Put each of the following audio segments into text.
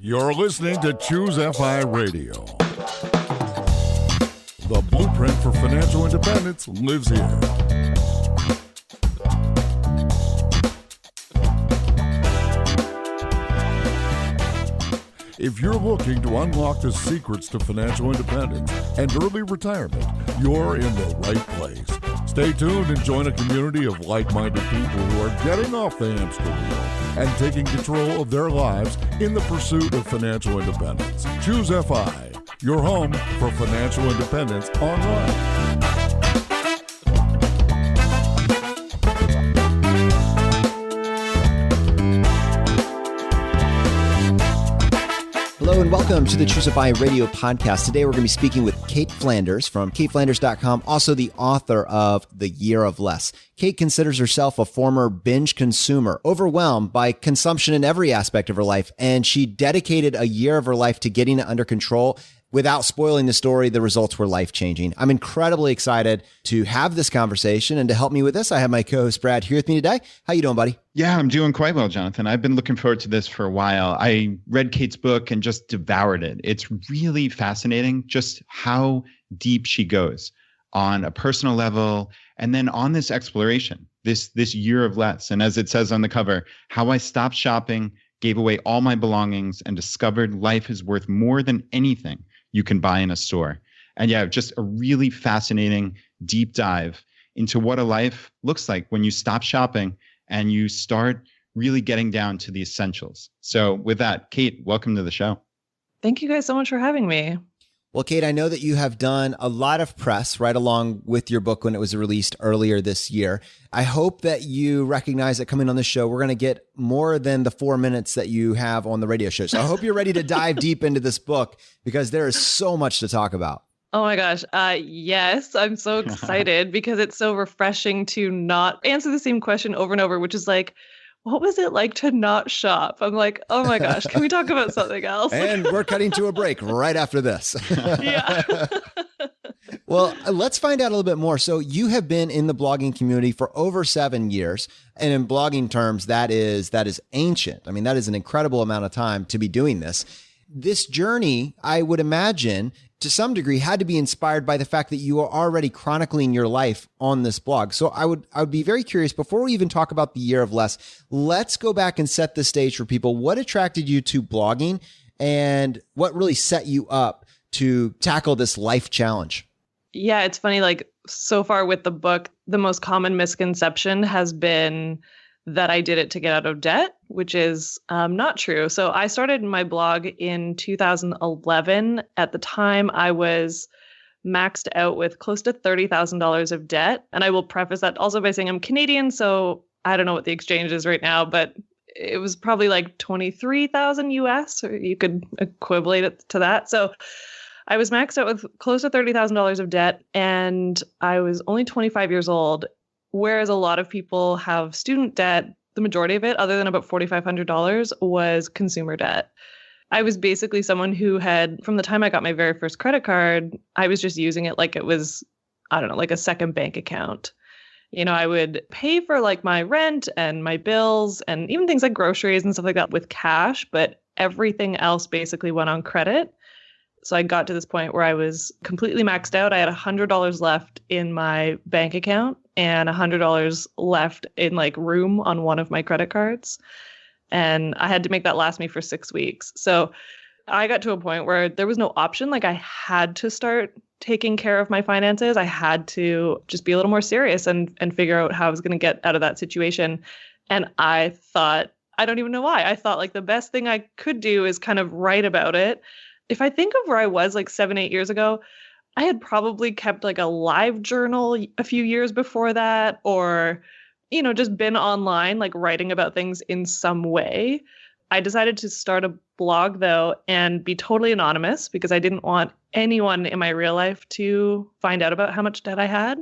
You're listening to Choose FI Radio. The blueprint for financial independence lives here. If you're looking to unlock the secrets to financial independence and early retirement, you're in the right place. Stay tuned and join a community of like-minded people who are getting off the hamster wheel and taking control of their lives in the pursuit of financial independence. Choose FI, your home for financial independence online. Hello and welcome to the Choose FI Radio podcast. Today we're going to be speaking with Cait Flanders from CaitFlanders.com, also the author of The Year of Less. Cait considers herself a former binge consumer, overwhelmed by consumption in every aspect of her life, and she dedicated a year of her life to getting it under control. Without spoiling the story, the results were life-changing. I'm incredibly excited to have this conversation, and to help me with this, I have my co-host Brad here with me today. How you doing, buddy? Yeah, I'm doing quite well, Jonathan. I've been looking forward to this for a while. I read Cait's book and just devoured it. It's really fascinating just how deep she goes on a personal level, and then on this exploration, this year of less. And as it says on the cover, how I stopped shopping, gave away all my belongings, and discovered life is worth more than anything you can buy in a store. And yeah, just a really fascinating deep dive into what a life looks like when you stop shopping and you start really getting down to the essentials. So with that, Cait, welcome to the show. Thank you guys so much for having me. Well, Cait, I know that you have done a lot of press right along with your book when it was released earlier this year. I hope that you recognize that coming on this show, we're going to get more than the 4 minutes that you have on the radio show. So I hope you're ready to dive deep into this book because there is so much to talk about. Oh my gosh. Yes, I'm so excited because it's so refreshing to not answer the same question over and over, which is like, what was it like to not shop? I'm like, oh my gosh, can we talk about something else? And we're cutting to a break right after this. Yeah. Well, let's find out a little bit more. So you have been in the blogging community for over 7 years. And in blogging terms, that is ancient. I mean, that is an incredible amount of time to be doing this. This journey, I would imagine, to some degree, had to be inspired by the fact that you are already chronicling your life on this blog. So I would be very curious, before we even talk about the year of less, let's go back and set the stage for people. What attracted you to blogging and what really set you up to tackle this life challenge? Yeah, it's funny, like so far with the book, the most common misconception has been that I did it to get out of debt, which is not true. So I started my blog in 2011. At the time, I was maxed out with close to $30,000 of debt. And I will preface that also by saying I'm Canadian, so I don't know what the exchange is right now, but it was probably like 23,000 US, or you could equivalent it to that. So I was maxed out with close to $30,000 of debt, and I was only 25 years old. Whereas a lot of people have student debt, the majority of it, other than about $4,500, was consumer debt. I was basically someone who had, from the time I got my very first credit card, I was just using it like it was, I don't know, like a second bank account. You know, I would pay for like my rent and my bills and even things like groceries and stuff like that with cash, but everything else basically went on credit. So I got to this point where I was completely maxed out. I had $100 left in my bank account and $100 left in like room on one of my credit cards. And I had to make that last me for 6 weeks. So I got to a point where there was no option. Like I had to start taking care of my finances. I had to just be a little more serious and figure out how I was going to get out of that situation. And I thought, I don't even know why. I thought like the best thing I could do is kind of write about it. If I think of where I was like 7-8 years ago, I had probably kept like a live journal a few years before that, or, you know, just been online, like writing about things in some way. I decided to start a blog though, and be totally anonymous because I didn't want anyone in my real life to find out about how much debt I had.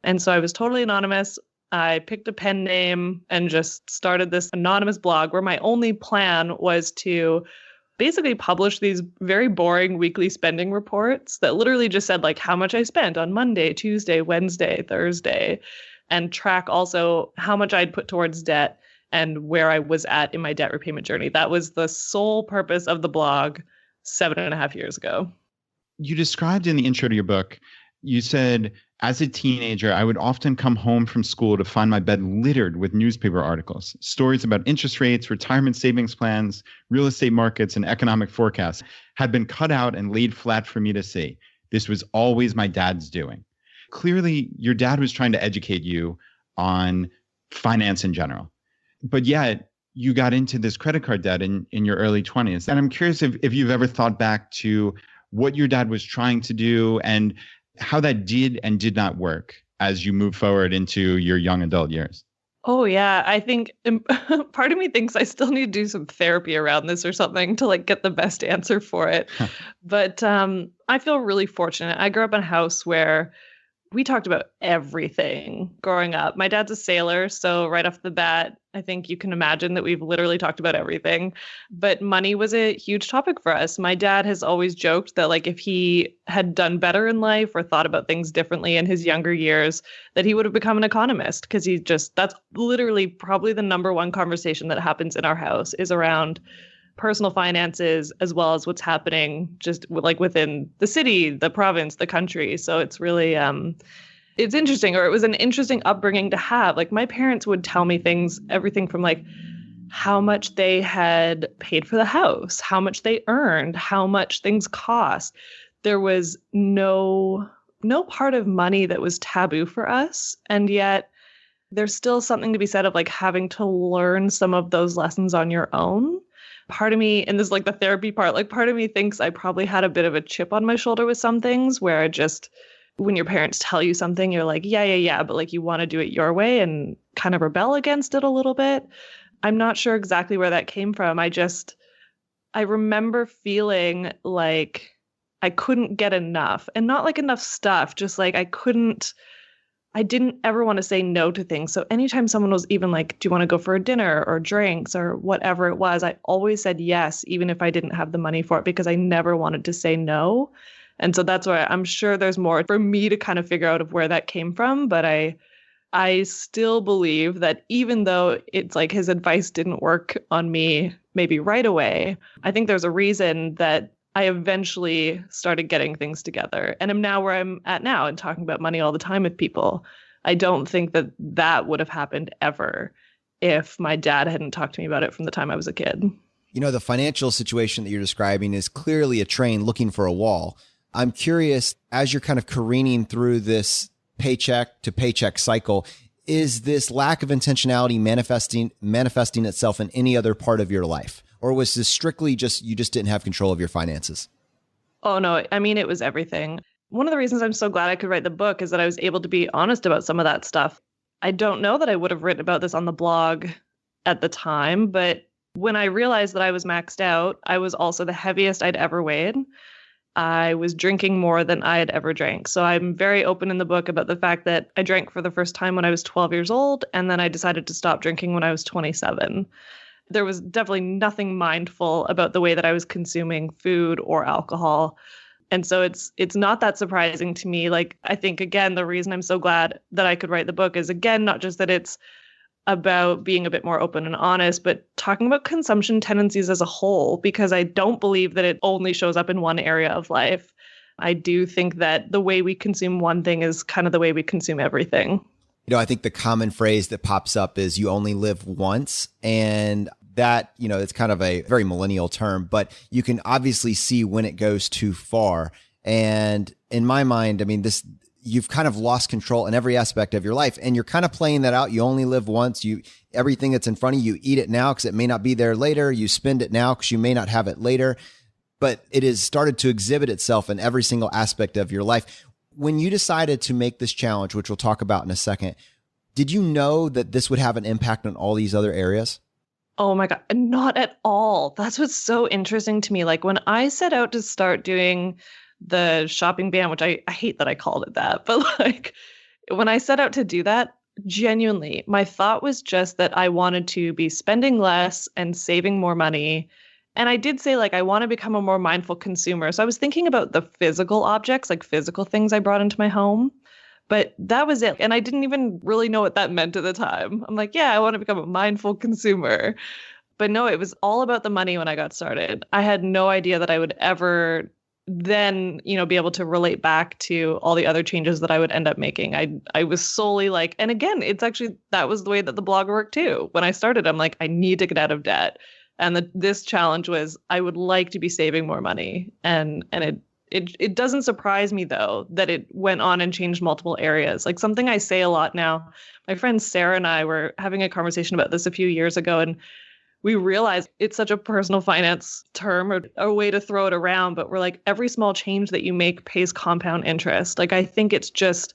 And so I was totally anonymous. I picked a pen name and just started this anonymous blog where my only plan was to basically publish these very boring weekly spending reports that literally just said like how much I spent on Monday, Tuesday, Wednesday, Thursday, and track also how much I'd put towards debt and where I was at in my debt repayment journey. That was the sole purpose of the blog 7.5 years ago. You described in the intro to your book, you said, as a teenager, I would often come home from school to find my bed littered with newspaper articles, stories about interest rates, retirement savings plans, real estate markets, and economic forecasts had been cut out and laid flat for me to see. This was always my dad's doing. Clearly, your dad was trying to educate you on finance in general. But yet, you got into this credit card debt in your early 20s. And I'm curious if you've ever thought back to what your dad was trying to do and how that did and did not work as you move forward into your young adult years. Oh, yeah. I think part of me thinks I still need to do some therapy around this or something to like get the best answer for it. But I feel really fortunate. I grew up in a house where we talked about everything growing up. My dad's a sailor, so right off the bat, I think you can imagine that we've literally talked about everything. But money was a huge topic for us. My dad has always joked that like if he had done better in life or thought about things differently in his younger years, that he would have become an economist, because that's literally probably the number one conversation that happens in our house is around personal finances, as well as what's happening just like within the city, the province, the country. So it's really, it's interesting, or it was an interesting upbringing to have. Like my parents would tell me things, everything from like how much they had paid for the house, how much they earned, how much things cost. There was no part of money that was taboo for us. And yet there's still something to be said of like having to learn some of those lessons on your own. Part of me, and this is like the therapy part, like part of me thinks I probably had a bit of a chip on my shoulder with some things where when your parents tell you something, you're like, yeah, but like you want to do it your way and kind of rebel against it a little bit. I'm not sure exactly where that came from. I remember feeling like I couldn't get enough, and not like enough stuff, just like I didn't ever want to say no to things. So anytime someone was even like, do you want to go for a dinner or drinks or whatever it was, I always said yes, even if I didn't have the money for it, because I never wanted to say no. And so that's why I'm sure there's more for me to kind of figure out of where that came from. But I still believe that even though it's like his advice didn't work on me maybe right away, I think there's a reason that I eventually started getting things together and am now where I'm at now and talking about money all the time with people. I don't think that would have happened ever if my dad hadn't talked to me about it from the time I was a kid. You know, the financial situation that you're describing is clearly a train looking for a wall. I'm curious, as you're kind of careening through this paycheck to paycheck cycle, is this lack of intentionality manifesting itself in any other part of your life? Or was this strictly you just didn't have control of your finances? Oh, no. I mean, it was everything. One of the reasons I'm so glad I could write the book is that I was able to be honest about some of that stuff. I don't know that I would have written about this on the blog at the time, but when I realized that I was maxed out, I was also the heaviest I'd ever weighed. I was drinking more than I had ever drank. So I'm very open in the book about the fact that I drank for the first time when I was 12 years old, and then I decided to stop drinking when I was 27. There was definitely nothing mindful about the way that I was consuming food or alcohol. And so it's not that surprising to me. Like, I think, again, the reason I'm so glad that I could write the book is, again, not just that it's about being a bit more open and honest, but talking about consumption tendencies as a whole, because I don't believe that it only shows up in one area of life. I do think that the way we consume one thing is kind of the way we consume everything. You know, I think the common phrase that pops up is you only live once. And that, you know, it's kind of a very millennial term, but you can obviously see when it goes too far. And in my mind, I mean, you've kind of lost control in every aspect of your life, and you're kind of playing that out. You only live once. Everything that's in front of you, eat it now because it may not be there later. You spend it now because you may not have it later. But it has started to exhibit itself in every single aspect of your life. When you decided to make this challenge, which we'll talk about in a second, did you know that this would have an impact on all these other areas? Oh my God, not at all. That's what's so interesting to me. Like when I set out to start doing the shopping ban, which I hate that I called it that, but like when I set out to do that, genuinely, my thought was just that I wanted to be spending less and saving more money. And I did say, like, I want to become a more mindful consumer. So I was thinking about the physical objects, like physical things I brought into my home. But that was it. And I didn't even really know what that meant at the time. I'm like, yeah, I want to become a mindful consumer. But no, it was all about the money when I got started. I had no idea that I would ever then, be able to relate back to all the other changes that I would end up making. I was solely like, and again, it's actually, that was the way that the blog worked too. When I started, I'm like, I need to get out of debt. And this challenge was, I would like to be saving more money. And it doesn't surprise me, though, that it went on and changed multiple areas. Like something I say a lot now, my friend Sarah and I were having a conversation about this a few years ago, and we realized it's such a personal finance term or a way to throw it around, but we're like, every small change that you make pays compound interest. Like, I think it's just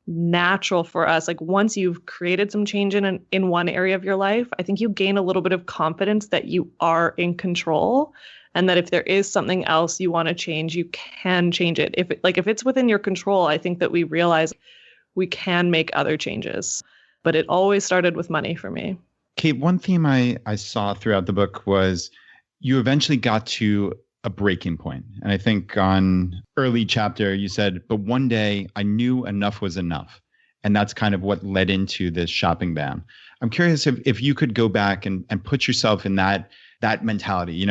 natural for us. Like, once you've created some change in one area of your life, I think you gain a little bit of confidence that you are in control, and that if there is something else you want to change, you can change it. If it's within your control, I think that we realize we can make other changes. But it always started with money for me. Cait, one theme I saw throughout the book was you eventually got to a breaking point. And I think on early chapter, you said, but one day I knew enough was enough. And that's kind of what led into this shopping ban. I'm curious if you could go back and put yourself in that mentality,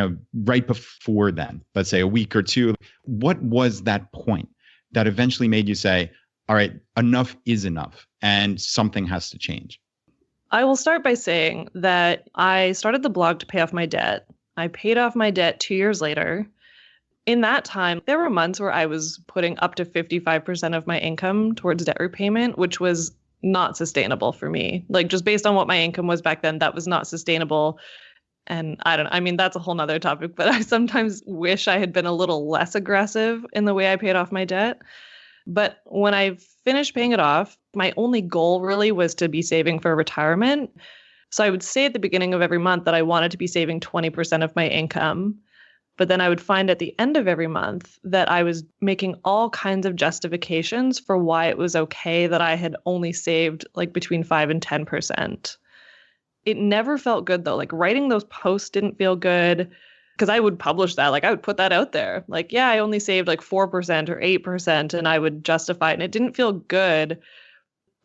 right before then, let's say a week or two. What was that point that eventually made you say, all right, enough is enough and something has to change? I will start by saying that I started the blog to pay off my debt. I paid off my debt 2 years later. In that time, there were months where I was putting up to 55% of my income towards debt repayment, which was not sustainable for me. Like, just based on what my income was back then, that was not sustainable. And that's a whole nother topic, but I sometimes wish I had been a little less aggressive in the way I paid off my debt. But when I finished paying it off, my only goal really was to be saving for retirement. So I would say at the beginning of every month that I wanted to be saving 20% of my income. But then I would find at the end of every month that I was making all kinds of justifications for why it was okay that I had only saved like between 5 and 10%. It never felt good, though. Like, writing those posts didn't feel good, because I would publish that. Like, I would put that out there. Like, yeah, I only saved like 4% or 8%, and I would justify it. And it didn't feel good.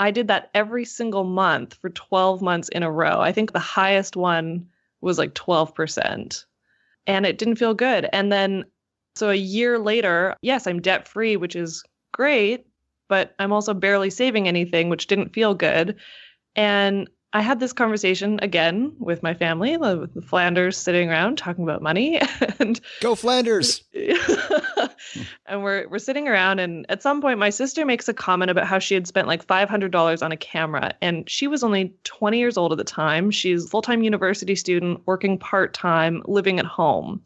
I did that every single month for 12 months in a row. I think the highest one was like 12%. And it didn't feel good. And then, so a year later, yes, I'm debt free, which is great, but I'm also barely saving anything, which didn't feel good. And I had this conversation again with my family, the Flanders, sitting around talking about money. And go Flanders! And we're sitting around, and at some point my sister makes a comment about how she had spent like $500 on a camera, and she was only 20 years old at the time. She's a full-time university student, working part-time, living at home.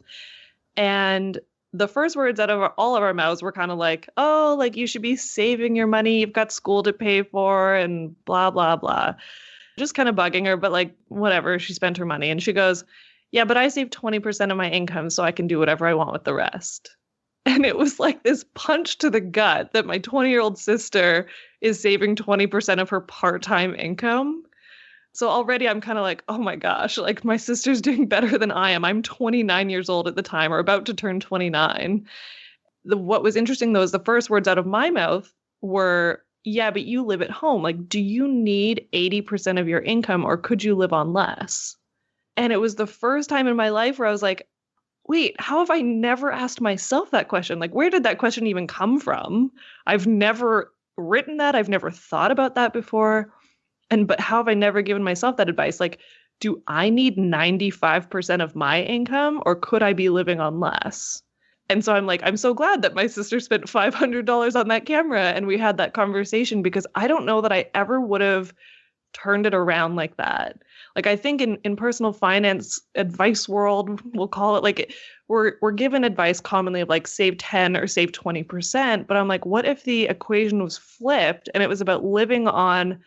And the first words out of all of our mouths were kind of like, oh, like, you should be saving your money. You've got school to pay for and blah, blah, blah. Just kind of bugging her, but like, whatever, she spent her money. And she goes, yeah, but I save 20% of my income so I can do whatever I want with the rest. And it was like this punch to the gut that my 20-year-old sister is saving 20% of her part-time income. So already I'm kind of like, oh my gosh, like, my sister's doing better than I am. I'm 29 years old at the time, or about to turn 29. What was interesting, though, is the first words out of my mouth were, yeah, but you live at home. Like, do you need 80% of your income, or could you live on less? And it was the first time in my life where I was like, wait, how have I never asked myself that question? Like, where did that question even come from? I've never written that. I've never thought about that before. But how have I never given myself that advice? Like, do I need 95% of my income, or could I be living on less? And so I'm like, I'm so glad that my sister spent $500 on that camera and we had that conversation, because I don't know that I ever would have turned it around like that. Like, I think in personal finance advice world, we'll call it, like, we're given advice commonly of like save 10 or save 20%. But I'm like, what if the equation was flipped and it was about living on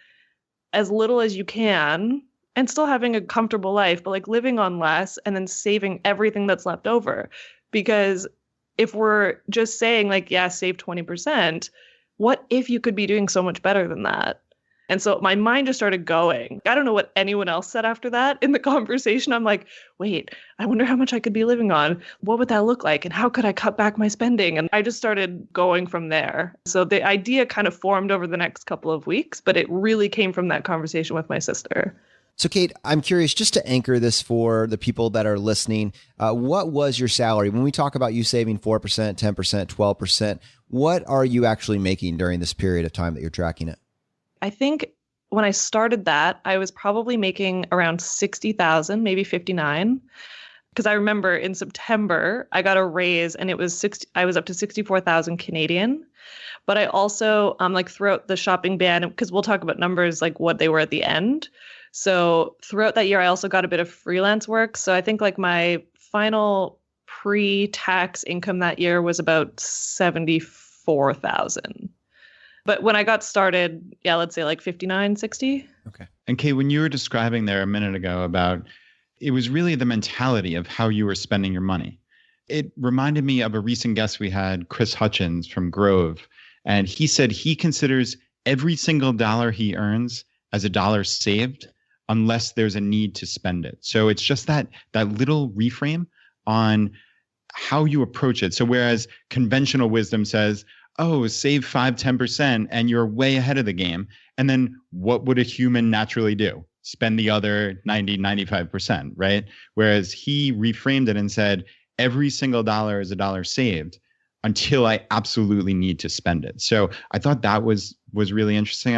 as little as you can and still having a comfortable life, but like living on less and then saving everything that's left over? Because if we're just saying like, yeah, save 20%, what if you could be doing so much better than that? And so my mind just started going. I don't know what anyone else said after that in the conversation. I'm like, wait, I wonder how much I could be living on. What would that look like? And how could I cut back my spending? And I just started going from there. So the idea kind of formed over the next couple of weeks, but it really came from that conversation with my sister. So Cait, I'm curious, just to anchor this for the people that are listening, what was your salary? When we talk about you saving 4%, 10%, 12%, what are you actually making during this period of time that you're tracking it? I think when I started that, I was probably making around 60,000, maybe 59. Because I remember in September, I got a raise and it was I was up to 64,000 Canadian. But I also, like throughout the shopping ban, because we'll talk about numbers like what they were at the end. So throughout that year, I also got a bit of freelance work. So I think like my final pre-tax income that year was about 74,000. But when I got started, yeah, let's say like 59, 60. Okay. And Cait, when you were describing there a minute ago about it was really the mentality of how you were spending your money. It reminded me of a recent guest we had, Chris Hutchins from Grove. And he said he considers every single dollar he earns as a dollar saved unless there's a need to spend it. So it's just that little reframe on how you approach it. So whereas conventional wisdom says, oh, save 5-10% and you're way ahead of the game. And then what would a human naturally do? Spend the other 90-95%, right? Whereas he reframed it and said, every single dollar is a dollar saved until I absolutely need to spend it. So I thought that was really interesting.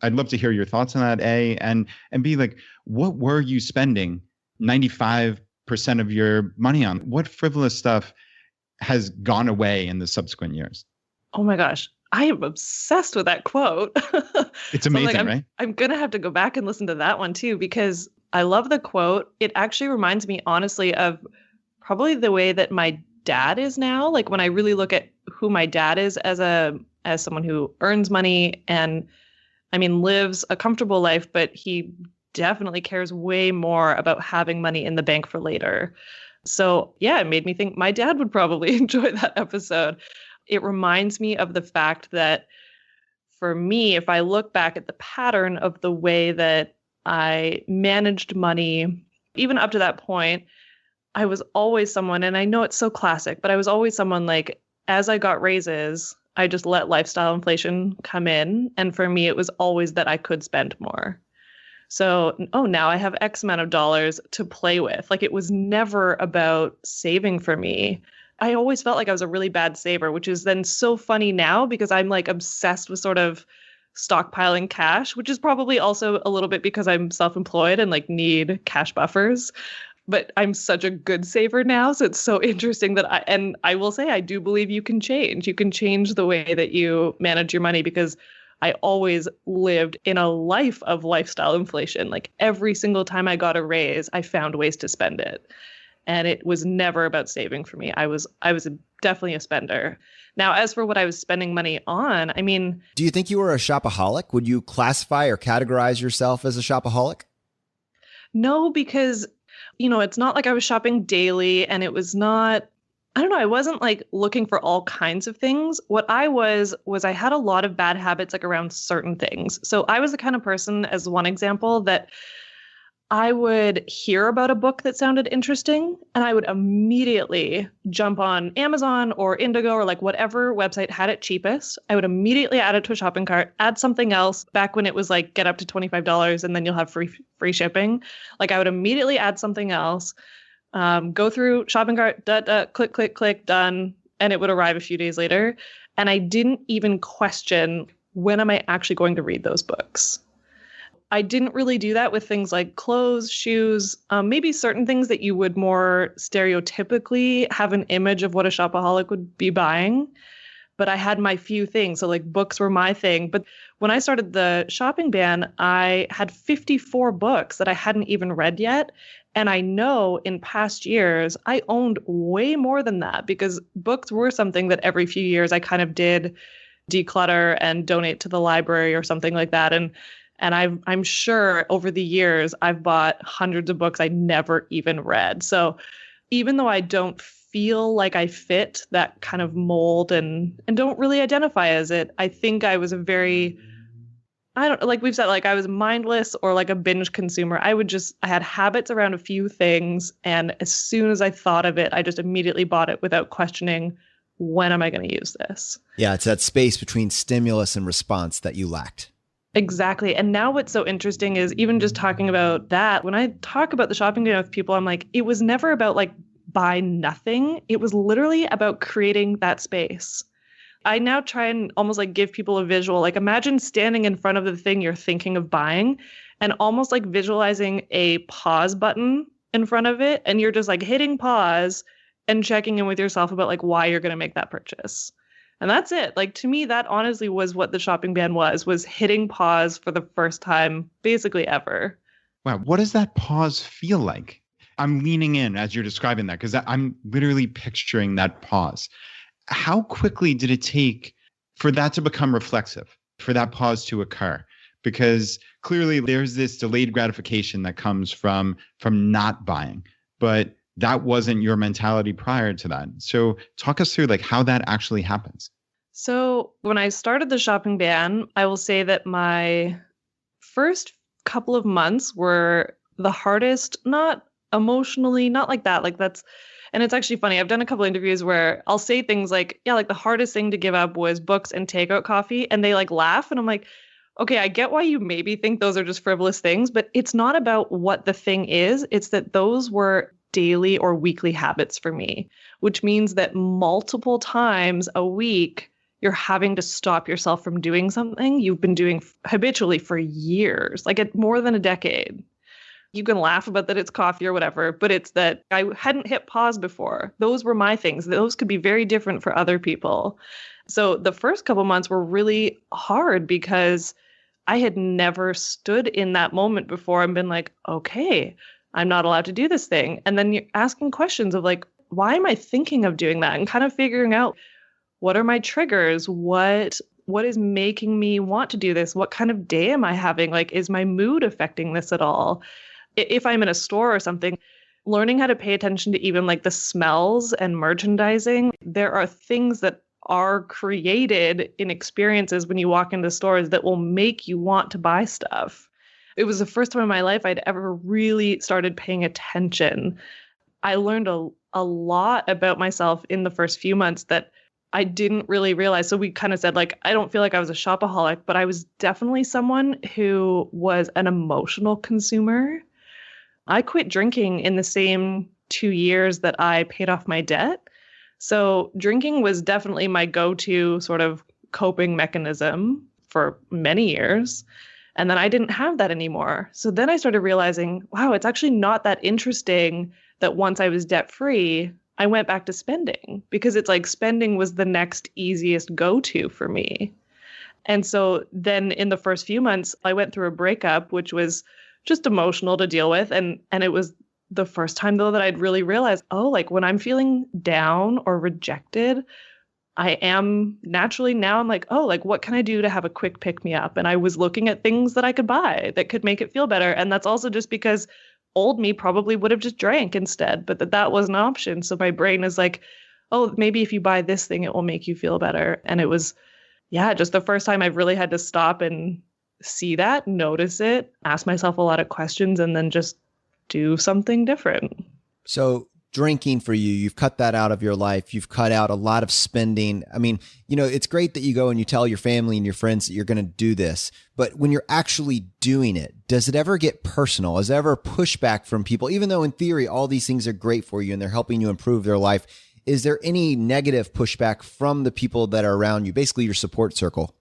I'd love to hear your thoughts on that, A, and B, like, what were you spending 95% of your money on? What frivolous stuff has gone away in the subsequent years? Oh my gosh, I am obsessed with that quote. It's amazing, so right? I'm going to have to go back and listen to that one too, because I love the quote. It actually reminds me, honestly, of probably the way that my dad is now. Like when I really look at who my dad is as someone who earns money and, I mean, lives a comfortable life, but he definitely cares way more about having money in the bank for later. So yeah, it made me think my dad would probably enjoy that episode. It reminds me of the fact that for me, if I look back at the pattern of the way that I managed money, even up to that point, I was always someone, and I know it's so classic, but I was always someone like, as I got raises, I just let lifestyle inflation come in. And for me, it was always that I could spend more. So, now I have X amount of dollars to play with. Like it was never about saving for me. I always felt like I was a really bad saver, which is then so funny now because I'm like obsessed with sort of stockpiling cash, which is probably also a little bit because I'm self-employed and like need cash buffers. But I'm such a good saver now. So it's so interesting that I will say, I do believe you can change. You can change the way that you manage your money because I always lived in a life of lifestyle inflation. Like every single time I got a raise, I found ways to spend it. And it was never about saving for me. I was definitely a spender. Now, as for what I was spending money on, I mean... Do you think you were a shopaholic? Would you classify or categorize yourself as a shopaholic? No, because, it's not like I was shopping daily and it was not... I don't know. I wasn't like looking for all kinds of things. What I was I had a lot of bad habits like around certain things. So I was the kind of person, as one example, that I would hear about a book that sounded interesting and I would immediately jump on Amazon or Indigo or like whatever website had it cheapest. I would immediately add it to a shopping cart, add something else back when it was like get up to $25 and then you'll have free shipping. Like I would immediately add something else, go through shopping cart, click, click, click, done. And it would arrive a few days later. And I didn't even question, when am I actually going to read those books? I didn't really do that with things like clothes, shoes, maybe certain things that you would more stereotypically have an image of what a shopaholic would be buying. But I had my few things. So like books were my thing. But when I started the shopping ban, I had 54 books that I hadn't even read yet. And I know in past years, I owned way more than that because books were something that every few years I kind of did declutter and donate to the library or something like that. And I'm sure over the years, I've bought hundreds of books I never even read. So even though I don't feel like I fit that kind of mold and don't really identify as it, I think I was a very, I don't like we've said, like I was mindless or like a binge consumer. I had habits around a few things. And as soon as I thought of it, I just immediately bought it without questioning, when am I going to use this? Yeah, it's that space between stimulus and response that you lacked. Exactly. And now what's so interesting is even just talking about that, when I talk about the shopping day with people, I'm like, it was never about like buy nothing. It was literally about creating that space. I now try and almost like give people a visual, like imagine standing in front of the thing you're thinking of buying and almost like visualizing a pause button in front of it. And you're just like hitting pause and checking in with yourself about like why you're going to make that purchase. And that's it. Like to me, that honestly was what the shopping ban was hitting pause for the first time, basically ever. Wow. What does that pause feel like? I'm leaning in as you're describing that because I'm literally picturing that pause. How quickly did it take for that to become reflexive, for that pause to occur? Because clearly there's this delayed gratification that comes from not buying, but that wasn't your mentality prior to that. So talk us through like how that actually happens. So when I started the shopping ban, I will say that my first couple of months were the hardest, not emotionally, not like that. Like that's, and it's actually funny. I've done a couple interviews where I'll say things like, yeah, like the hardest thing to give up was books and takeout coffee. And they like laugh. And I'm like, okay, I get why you maybe think those are just frivolous things, but it's not about what the thing is. It's that those were daily or weekly habits for me, which means that multiple times a week, you're having to stop yourself from doing something you've been doing habitually for years, like more than a decade. You can laugh about that it's coffee or whatever, but it's that I hadn't hit pause before. Those were my things. Those could be very different for other people. So the first couple months were really hard because I had never stood in that moment before and been like, okay, I'm not allowed to do this thing. And then you're asking questions of like, why am I thinking of doing that? And kind of figuring out what are my triggers? What is making me want to do this? What kind of day am I having? Like, is my mood affecting this at all? If I'm in a store or something, learning how to pay attention to even like the smells and merchandising, there are things that are created in experiences when you walk into stores that will make you want to buy stuff. It was the first time in my life I'd ever really started paying attention. I learned a lot about myself in the first few months that I didn't really realize. So we kind of said, like, I don't feel like I was a shopaholic, but I was definitely someone who was an emotional consumer. I quit drinking in the same 2 years that I paid off my debt. So drinking was definitely my go-to sort of coping mechanism for many years. And then I didn't have that anymore. So then I started realizing, wow, it's actually not that interesting that once I was debt-free, I went back to spending because it's like spending was the next easiest go-to for me. And so then in the first few months, I went through a breakup, which was just emotional to deal with. And it was the first time, though, that I'd really realized, oh, like when I'm feeling down or rejected, I am naturally now I'm like, oh, like what can I do to have a quick pick me up? And I was looking at things that I could buy that could make it feel better. And that's also just because old me probably would have just drank instead, but that was an option. So my brain is like, oh, maybe if you buy this thing, it will make you feel better. And it was, yeah, just the first time I've really had to stop and see that, notice it, ask myself a lot of questions, and then just do something different. So drinking for you, you've cut that out of your life. You've cut out a lot of spending. I mean, it's great that you go and you tell your family and your friends that you're going to do this, but when you're actually doing it, does it ever get personal? Is there ever pushback from people, even though in theory, all these things are great for you and they're helping you improve their life? Is there any negative pushback from the people that are around you, basically your support circle?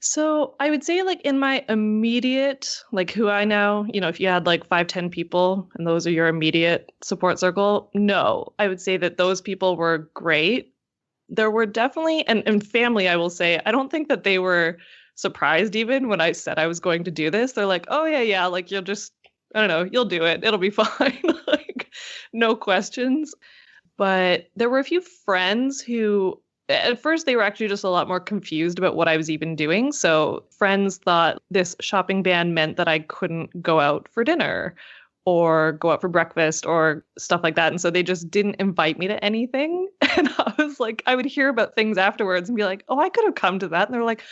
So I would say like in my immediate, like who I know, if you had like 5-10 people and those are your immediate support circle, no, I would say that those people were great. There were definitely, and family, I will say, I don't think that they were surprised even when I said I was going to do this. They're like, oh yeah, like you'll just, I don't know, you'll do it. It'll be fine. Like no questions. But there were a few friends who, at first, they were actually just a lot more confused about what I was even doing. So friends thought this shopping ban meant that I couldn't go out for dinner or go out for breakfast or stuff like that. And so they just didn't invite me to anything. And I was like, I would hear about things afterwards and be like, oh, I could have come to that. And they were like,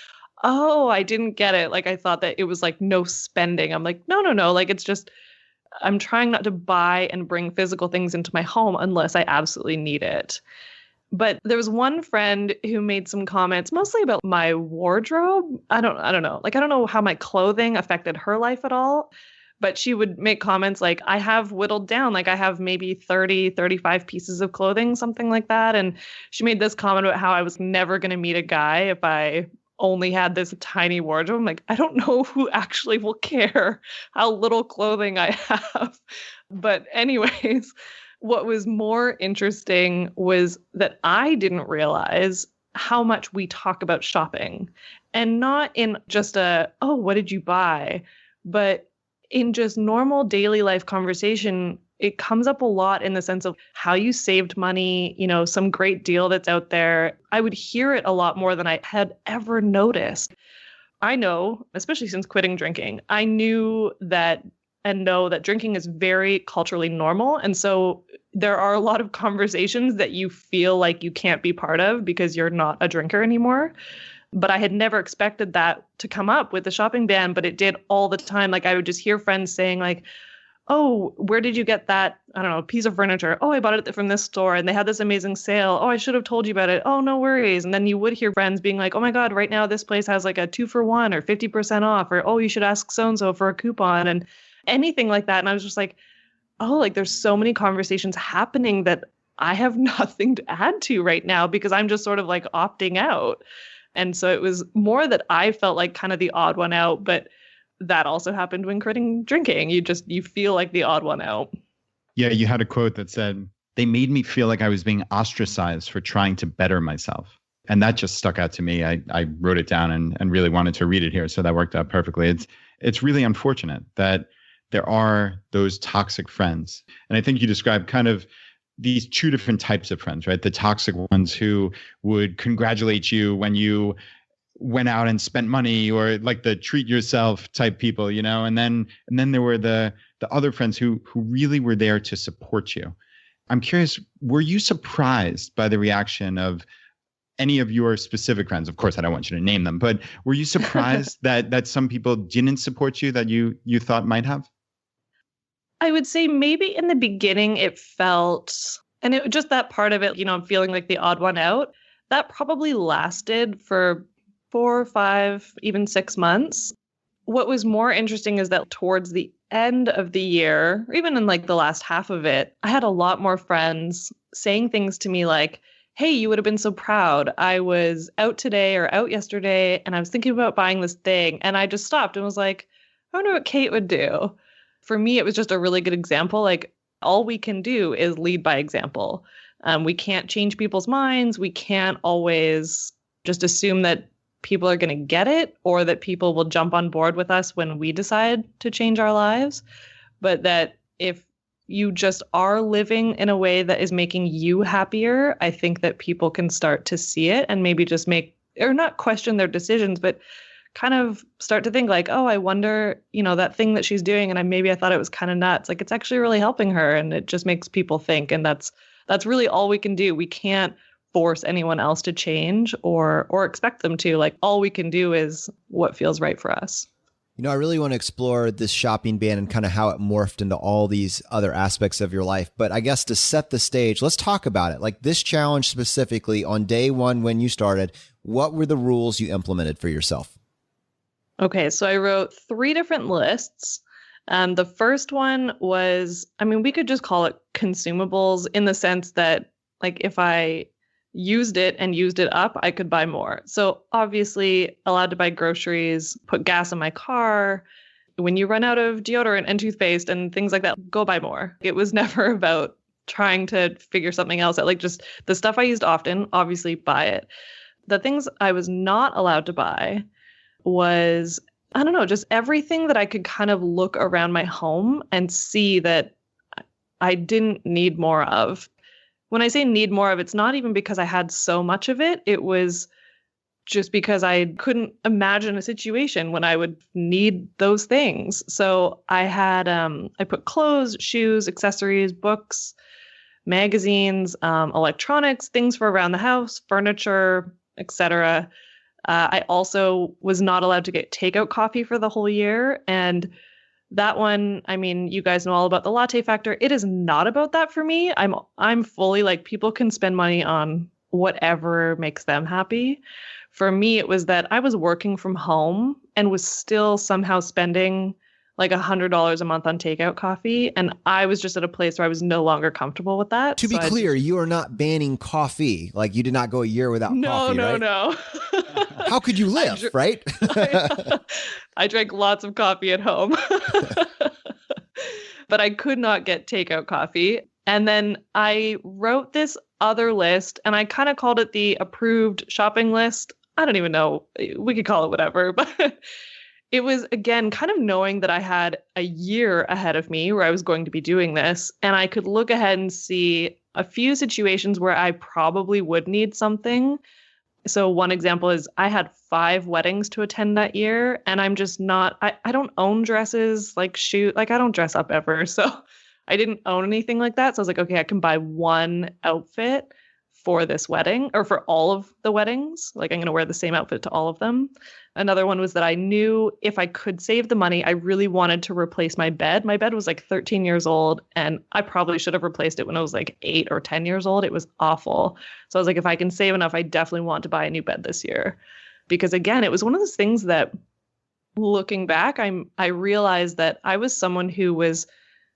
oh, I didn't get it. Like, I thought that it was like no spending. I'm like, no, no, no. Like, it's just, I'm trying not to buy and bring physical things into my home unless I absolutely need it. But there was one friend who made some comments mostly about my wardrobe. I don't know. Like, I don't know how my clothing affected her life at all. But she would make comments like, I have whittled down, like I have maybe 30, 35 pieces of clothing, something like that. And she made this comment about how I was never going to meet a guy if I only had this tiny wardrobe. I'm like, I don't know who actually will care how little clothing I have. But anyways, what was more interesting was that I didn't realize how much we talk about shopping, and not in just a, oh, what did you buy? But in just normal daily life conversation, it comes up a lot in the sense of how you saved money, some great deal that's out there. I would hear it a lot more than I had ever noticed. I know, especially since quitting drinking, I knew that and know that drinking is very culturally normal. And so there are a lot of conversations that you feel like you can't be part of because you're not a drinker anymore. But I had never expected that to come up with the shopping ban, but it did all the time. Like, I would just hear friends saying like, oh, where did you get that, I don't know, piece of furniture? Oh, I bought it from this store and they had this amazing sale. Oh, I should have told you about it. Oh, no worries. And then you would hear friends being like, oh my God, right now this place has like a 2-for-1 or 50% off, or, oh, you should ask so-and-so for a coupon, and anything like that. And I was just like, oh, like there's so many conversations happening that I have nothing to add to right now because I'm just sort of like opting out. And so it was more that I felt like kind of the odd one out, but that also happened when quitting drinking. You feel like the odd one out. Yeah, you had a quote that said, they made me feel like I was being ostracized for trying to better myself. And that just stuck out to me. I wrote it down and really wanted to read it here. So that worked out perfectly. It's really unfortunate that there are those toxic friends. And I think you described kind of these two different types of friends, right? The toxic ones who would congratulate you when you went out and spent money, or like the treat yourself type people, and then there were the other friends who really were there to support you. I'm curious, were you surprised by the reaction of any of your specific friends? Of course, I don't want you to name them, but were you surprised that some people didn't support you that you thought might have? I would say maybe in the beginning it felt, and it just that part of it, feeling like the odd one out, that probably lasted for 4 or 5, even 6 months. What was more interesting is that towards the end of the year, or even in like the last half of it, I had a lot more friends saying things to me like, hey, you would have been so proud. I was out today or out yesterday and I was thinking about buying this thing. And I just stopped and was like, I wonder what Cait would do. For me, it was just a really good example. Like, all we can do is lead by example. We can't change people's minds. We can't always just assume that people are going to get it or that people will jump on board with us when we decide to change our lives. But that if you just are living in a way that is making you happier, I think that people can start to see it and maybe just not question their decisions, but kind of start to think like, oh, I wonder, that thing that she's doing, and maybe I thought it was kind of nuts. Like, it's actually really helping her, and it just makes people think. And that's really all we can do. We can't force anyone else to change or expect them to. Like, all we can do is what feels right for us. I really want to explore this shopping ban and kind of how it morphed into all these other aspects of your life. But I guess to set the stage, let's talk about it. Like this challenge specifically, on day one when you started, what were the rules you implemented for yourself? Okay, so I wrote 3 different lists. The first one was, we could just call it consumables, in the sense that, like, if I used it and used it up, I could buy more. So obviously allowed to buy groceries, put gas in my car. When you run out of deodorant and toothpaste and things like that, go buy more. It was never about trying to figure something else out. Like, just the stuff I used often, obviously buy it. The things I was not allowed to buy was, I don't know, just everything that I could kind of look around my home and see that I didn't need more of. When I say need more of, it's not even because I had so much of it. It was just because I couldn't imagine a situation when I would need those things. So I had, I put clothes, shoes, accessories, books, magazines, electronics, things for around the house, furniture, etc. I also was not allowed to get takeout coffee for the whole year. And that one, I mean, you guys know all about the latte factor. It is not about that for me. I'm fully like, people can spend money on whatever makes them happy. For me, it was that I was working from home and was still somehow spending like $100 a month on takeout coffee. And I was just at a place where I was no longer comfortable with that. To be clear, you are not banning coffee. Like you did not go a year without coffee, right? No. How could you live, right? I drank lots of coffee at home, but I could not get takeout coffee. And then I wrote this other list and I kind of called it the approved shopping list. I don't even know. We could call it whatever, but it was, again, kind of knowing that I had a year ahead of me where I was going to be doing this. And I could look ahead and see a few situations where I probably would need something. So one example is I had 5 weddings to attend that year. And I'm just not, I don't own dresses, like I don't dress up ever. So I didn't own anything like that. So I was like, okay, I can buy one outfit for this wedding or for all of the weddings. Like I'm going to wear the same outfit to all of them. Another one was that I knew if I could save the money, I really wanted to replace my bed. My bed was like 13 years old and I probably should have replaced it when I was like 8 or 10 years old. It was awful. So I was like, if I can save enough, I definitely want to buy a new bed this year. Because again, it was one of those things that looking back, I realized that I was someone who was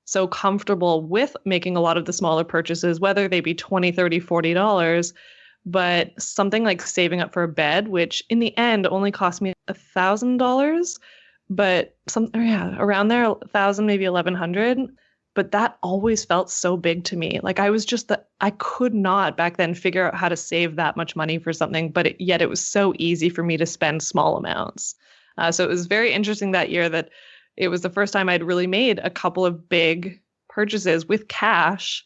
so comfortable with making a lot of the smaller purchases, whether they be $20, $30, $40, but something like saving up for a bed, which in the end only cost me $1,000, but around there, 1,000, maybe 1,100. But that always felt so big to me. Like I was just I could not back then figure out how to save that much money for something, but yet it was so easy for me to spend small amounts. So it was very interesting that year that it was the first time I'd really made a couple of big purchases with cash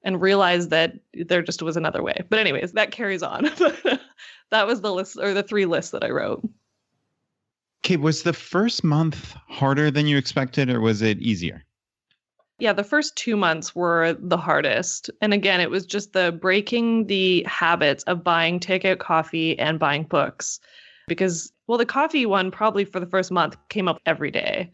and realized that there just was another way. But anyways, that carries on. That was the list or the 3 lists that I wrote. Okay, was the first month harder than you expected or was it easier? Yeah, the first 2 months were the hardest. And again, it was just the breaking the habits of buying takeout coffee and buying books. Because, well, the coffee one probably for the first month came up every day,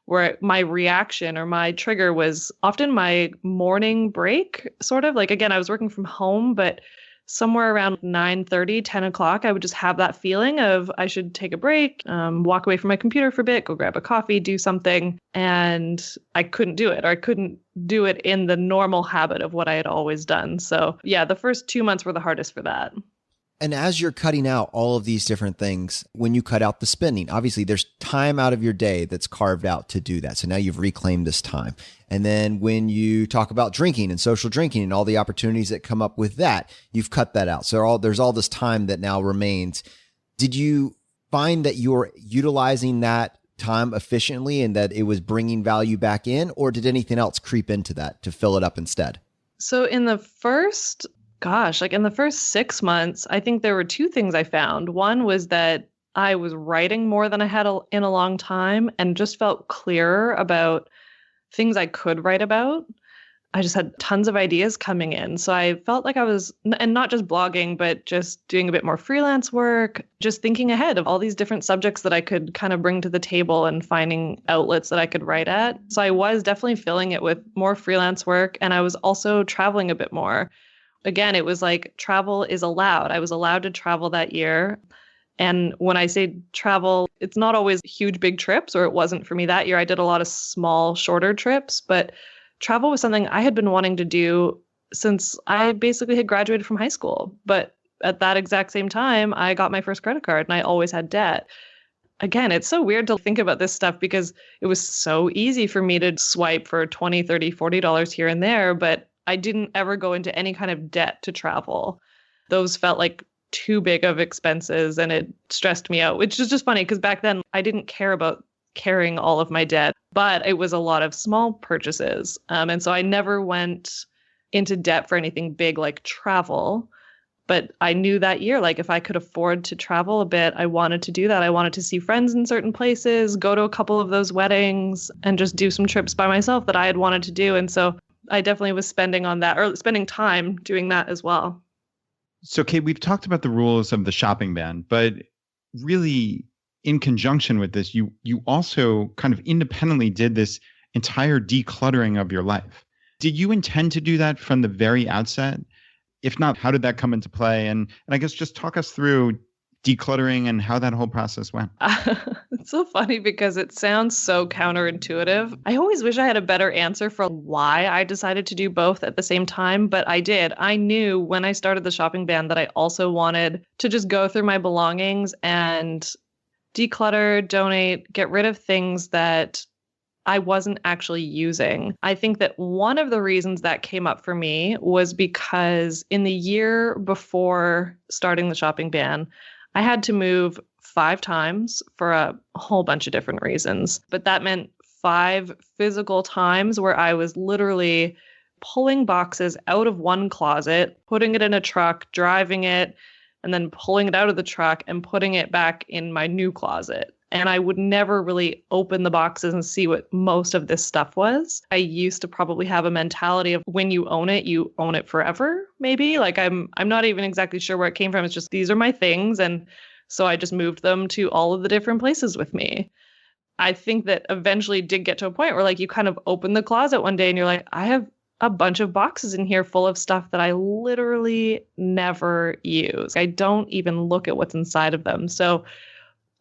where my reaction or my trigger was often my morning break, sort of. Like, again, I was working from home, but somewhere around 9:30, 10 o'clock, I would just have that feeling of I should take a break, walk away from my computer for a bit, go grab a coffee, do something. And I couldn't do it, or I couldn't do it in the normal habit of what I had always done. So yeah, the first 2 months were the hardest for that. And as you're cutting out all of these different things, when you cut out the spending, obviously there's time out of your day that's carved out to do that. So now you've reclaimed this time. And then when you talk about drinking and social drinking and all the opportunities that come up with that, you've cut that out. So there's all this time that now remains. Did you find that you're utilizing that time efficiently and that it was bringing value back in, or did anything else creep into that to fill it up instead? So in the first 6 months, I think there were 2 things I found. One was that I was writing more than I had in a long time and just felt clearer about things I could write about. I just had tons of ideas coming in. So I felt like I was, and not just blogging, but just doing a bit more freelance work, just thinking ahead of all these different subjects that I could kind of bring to the table and finding outlets that I could write at. So I was definitely filling it with more freelance work. And I was also traveling a bit more. Again, it was like travel is allowed. I was allowed to travel that year. And when I say travel, it's not always huge, big trips, or it wasn't for me that year. I did a lot of small, shorter trips, but travel was something I had been wanting to do since I basically had graduated from high school. But at that exact same time, I got my first credit card and I always had debt. Again, it's so weird to think about this stuff because it was so easy for me to swipe for $20, $30, $40 here and there, but I didn't ever go into any kind of debt to travel. Those felt like too big of expenses and it stressed me out, which is just funny because back then I didn't care about carrying all of my debt, but it was a lot of small purchases. And so I never went into debt for anything big like travel. But I knew that year, like if I could afford to travel a bit, I wanted to do that. I wanted to see friends in certain places, go to a couple of those weddings and just do some trips by myself that I had wanted to do. And so I definitely was spending on that, or spending time doing that as well. So, Cait, we've talked about the rules of the shopping ban, but really in conjunction with this, you also kind of independently did this entire decluttering of your life. Did you intend to do that from the very outset? If not, how did that come into play? And I guess just talk us through decluttering and how that whole process went. It's so funny because it sounds so counterintuitive. I always wish I had a better answer for why I decided to do both at the same time, but I did. I knew when I started the shopping ban that I also wanted to just go through my belongings and declutter, donate, get rid of things that I wasn't actually using. I think that one of the reasons that came up for me was because in the year before starting the shopping ban, I had to move 5 times for a whole bunch of different reasons. But that meant 5 physical times where I was literally pulling boxes out of one closet, putting it in a truck, driving it, and then pulling it out of the truck and putting it back in my new closet. And I would never really open the boxes and see what most of this stuff was. I used to probably have a mentality of when you own it forever, maybe. Like I'm not even exactly sure where it came from. It's just these are my things. And so I just moved them to all of the different places with me. I think that eventually did get to a point where like you kind of open the closet one day and you're like, I have a bunch of boxes in here full of stuff that I literally never use. I don't even look at what's inside of them. So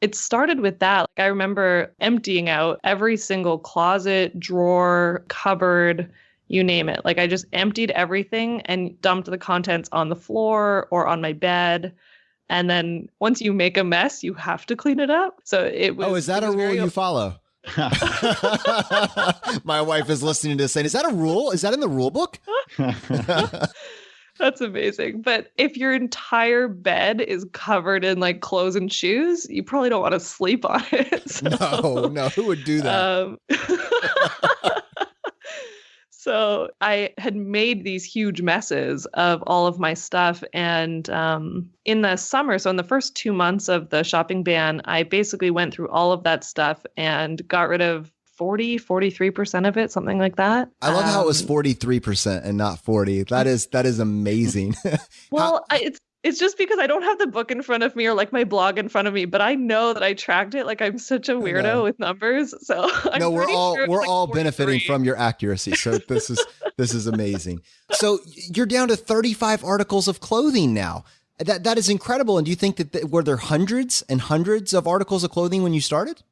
it started with that. Like I remember emptying out every single closet, drawer, cupboard, you name it. Like I just emptied everything and dumped the contents on the floor or on my bed. And then once you make a mess, you have to clean it up. So it was. Oh, is that a rule you follow? My wife is listening to this saying, is that a rule? Is that in the rule book? That's amazing. But if your entire bed is covered in like clothes and shoes, you probably don't want to sleep on it. So, no, who would do that? So I had made these huge messes of all of my stuff. And in the summer, so in the first 2 months of the shopping ban, I basically went through all of that stuff and got rid of 43% of it, something like that. I love how it was 43% and not 40. That is amazing. Well, it's just because I don't have the book in front of me or like my blog in front of me, but I know that I tracked it. Like I'm such a weirdo with numbers. So no, we're all benefiting from your accuracy. So this is amazing. So you're down to 35 articles of clothing now. That is incredible. And do you think that were there hundreds and hundreds of articles of clothing when you started?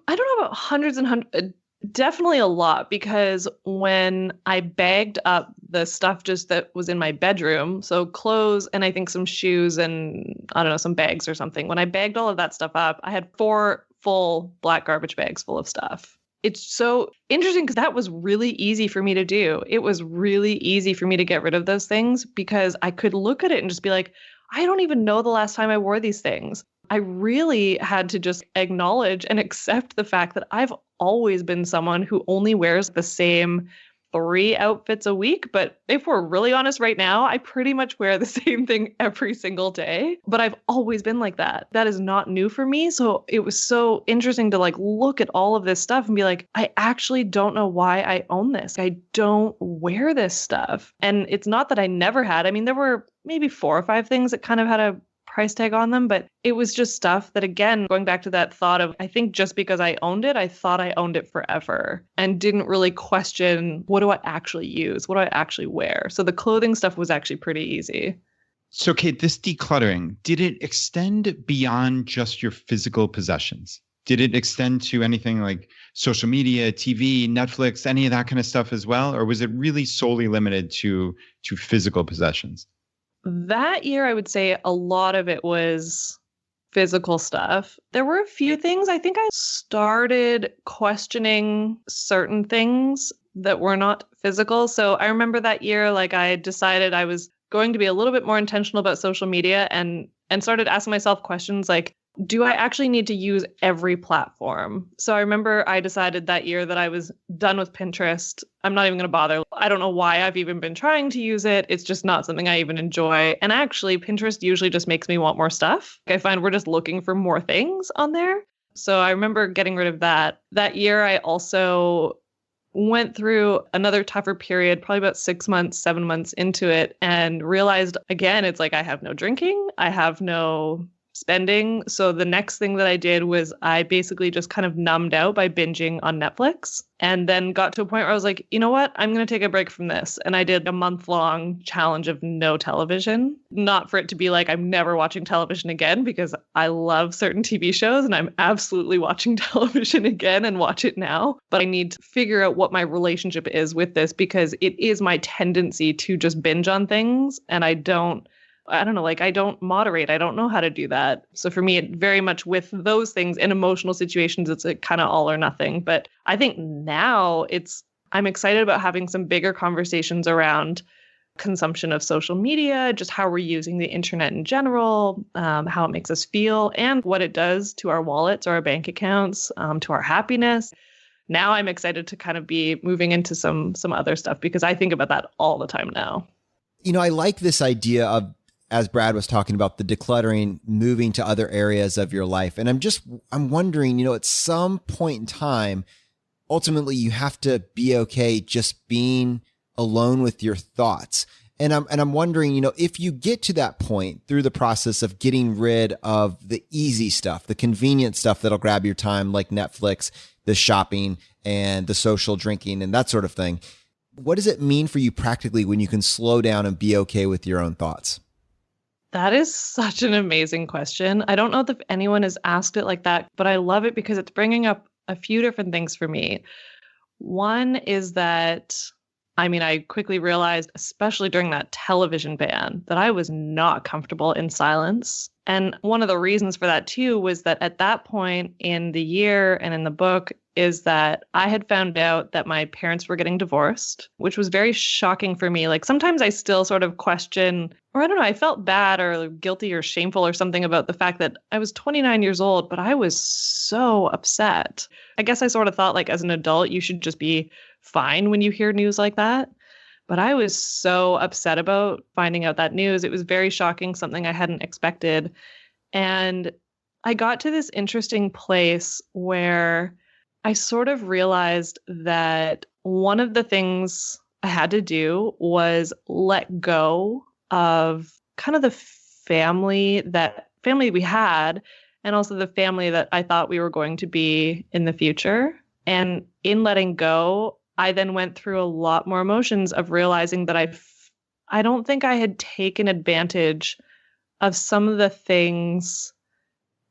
I don't know about hundreds and hundreds. Definitely a lot, because when I bagged up the stuff just that was in my bedroom, so clothes and I think some shoes and I don't know, some bags or something. When I bagged all of that stuff up, I had 4 full black garbage bags full of stuff. It's so interesting because that was really easy for me to do. It was really easy for me to get rid of those things because I could look at it and just be like, I don't even know the last time I wore these things. I really had to just acknowledge and accept the fact that I've always been someone who only wears the same 3 outfits a week. But if we're really honest right now, I pretty much wear the same thing every single day. But I've always been like that. That is not new for me. So it was so interesting to like look at all of this stuff and be like, I actually don't know why I own this. I don't wear this stuff. And it's not that I never had. I mean, there were maybe 4 or 5 things that kind of had a price tag on them, but it was just stuff that, again, going back to that thought of, I think just because I owned it, I thought I owned it forever and didn't really question, what do I actually use? What do I actually wear? So the clothing stuff was actually pretty easy. So Cait, this decluttering, did it extend beyond just your physical possessions? Did it extend to anything like social media, TV, Netflix, any of that kind of stuff as well? Or was it really solely limited to physical possessions? That year, I would say a lot of it was physical stuff. There were a few things. I think I started questioning certain things that were not physical. So I remember that year, like I decided I was going to be a little bit more intentional about social media and started asking myself questions like, do I actually need to use every platform? So I remember I decided that year that I was done with Pinterest. I'm not even going to bother. I don't know why I've even been trying to use it. It's just not something I even enjoy. And actually, Pinterest usually just makes me want more stuff. I find we're just looking for more things on there. So I remember getting rid of that. That year, I also went through another tougher period, probably about 6 months, 7 months into it, and realized, again, it's like I have no drinking. I have no spending. So the next thing that I did was I basically just kind of numbed out by binging on Netflix, and then got to a point where I was like, you know what? I'm going to take a break from this. And I did a month-long challenge of no television, not for it to be like I'm never watching television again, because I love certain TV shows and I'm absolutely watching television again and watch it now. But I need to figure out what my relationship is with this, because it is my tendency to just binge on things, and I don't know, like I don't moderate. I don't know how to do that. So for me, it very much with those things in emotional situations, it's a kind of all or nothing. But I think now I'm excited about having some bigger conversations around consumption of social media, just how we're using the internet in general, how it makes us feel, and what it does to our wallets or our bank accounts, to our happiness. Now I'm excited to kind of be moving into some other stuff, because I think about that all the time now. I like this idea of, as Brad was talking about, the decluttering, moving to other areas of your life. And I'm wondering, at some point in time, ultimately you have to be okay just being alone with your thoughts. And I'm wondering, if you get to that point through the process of getting rid of the easy stuff, the convenient stuff that'll grab your time, like Netflix, the shopping and the social drinking and that sort of thing, what does it mean for you practically when you can slow down and be okay with your own thoughts? That is such an amazing question. I don't know if anyone has asked it like that, but I love it because it's bringing up a few different things for me. One is that, I quickly realized, especially during that television ban, that I was not comfortable in silence. And one of the reasons for that too was that at that point in the year and in the book is that I had found out that my parents were getting divorced, which was very shocking for me. Like sometimes I still sort of question, or I don't know, I felt bad or guilty or shameful or something about the fact that I was 29 years old, but I was so upset. I guess I sort of thought like as an adult, you should just be fine when you hear news like that. But I was so upset about finding out that news. It was very shocking, something I hadn't expected. And I got to this interesting place where I sort of realized that one of the things I had to do was let go of kind of the family we had, and also the family that I thought we were going to be in the future. And in letting go, I then went through a lot more emotions of realizing that I don't think I had taken advantage of some of the things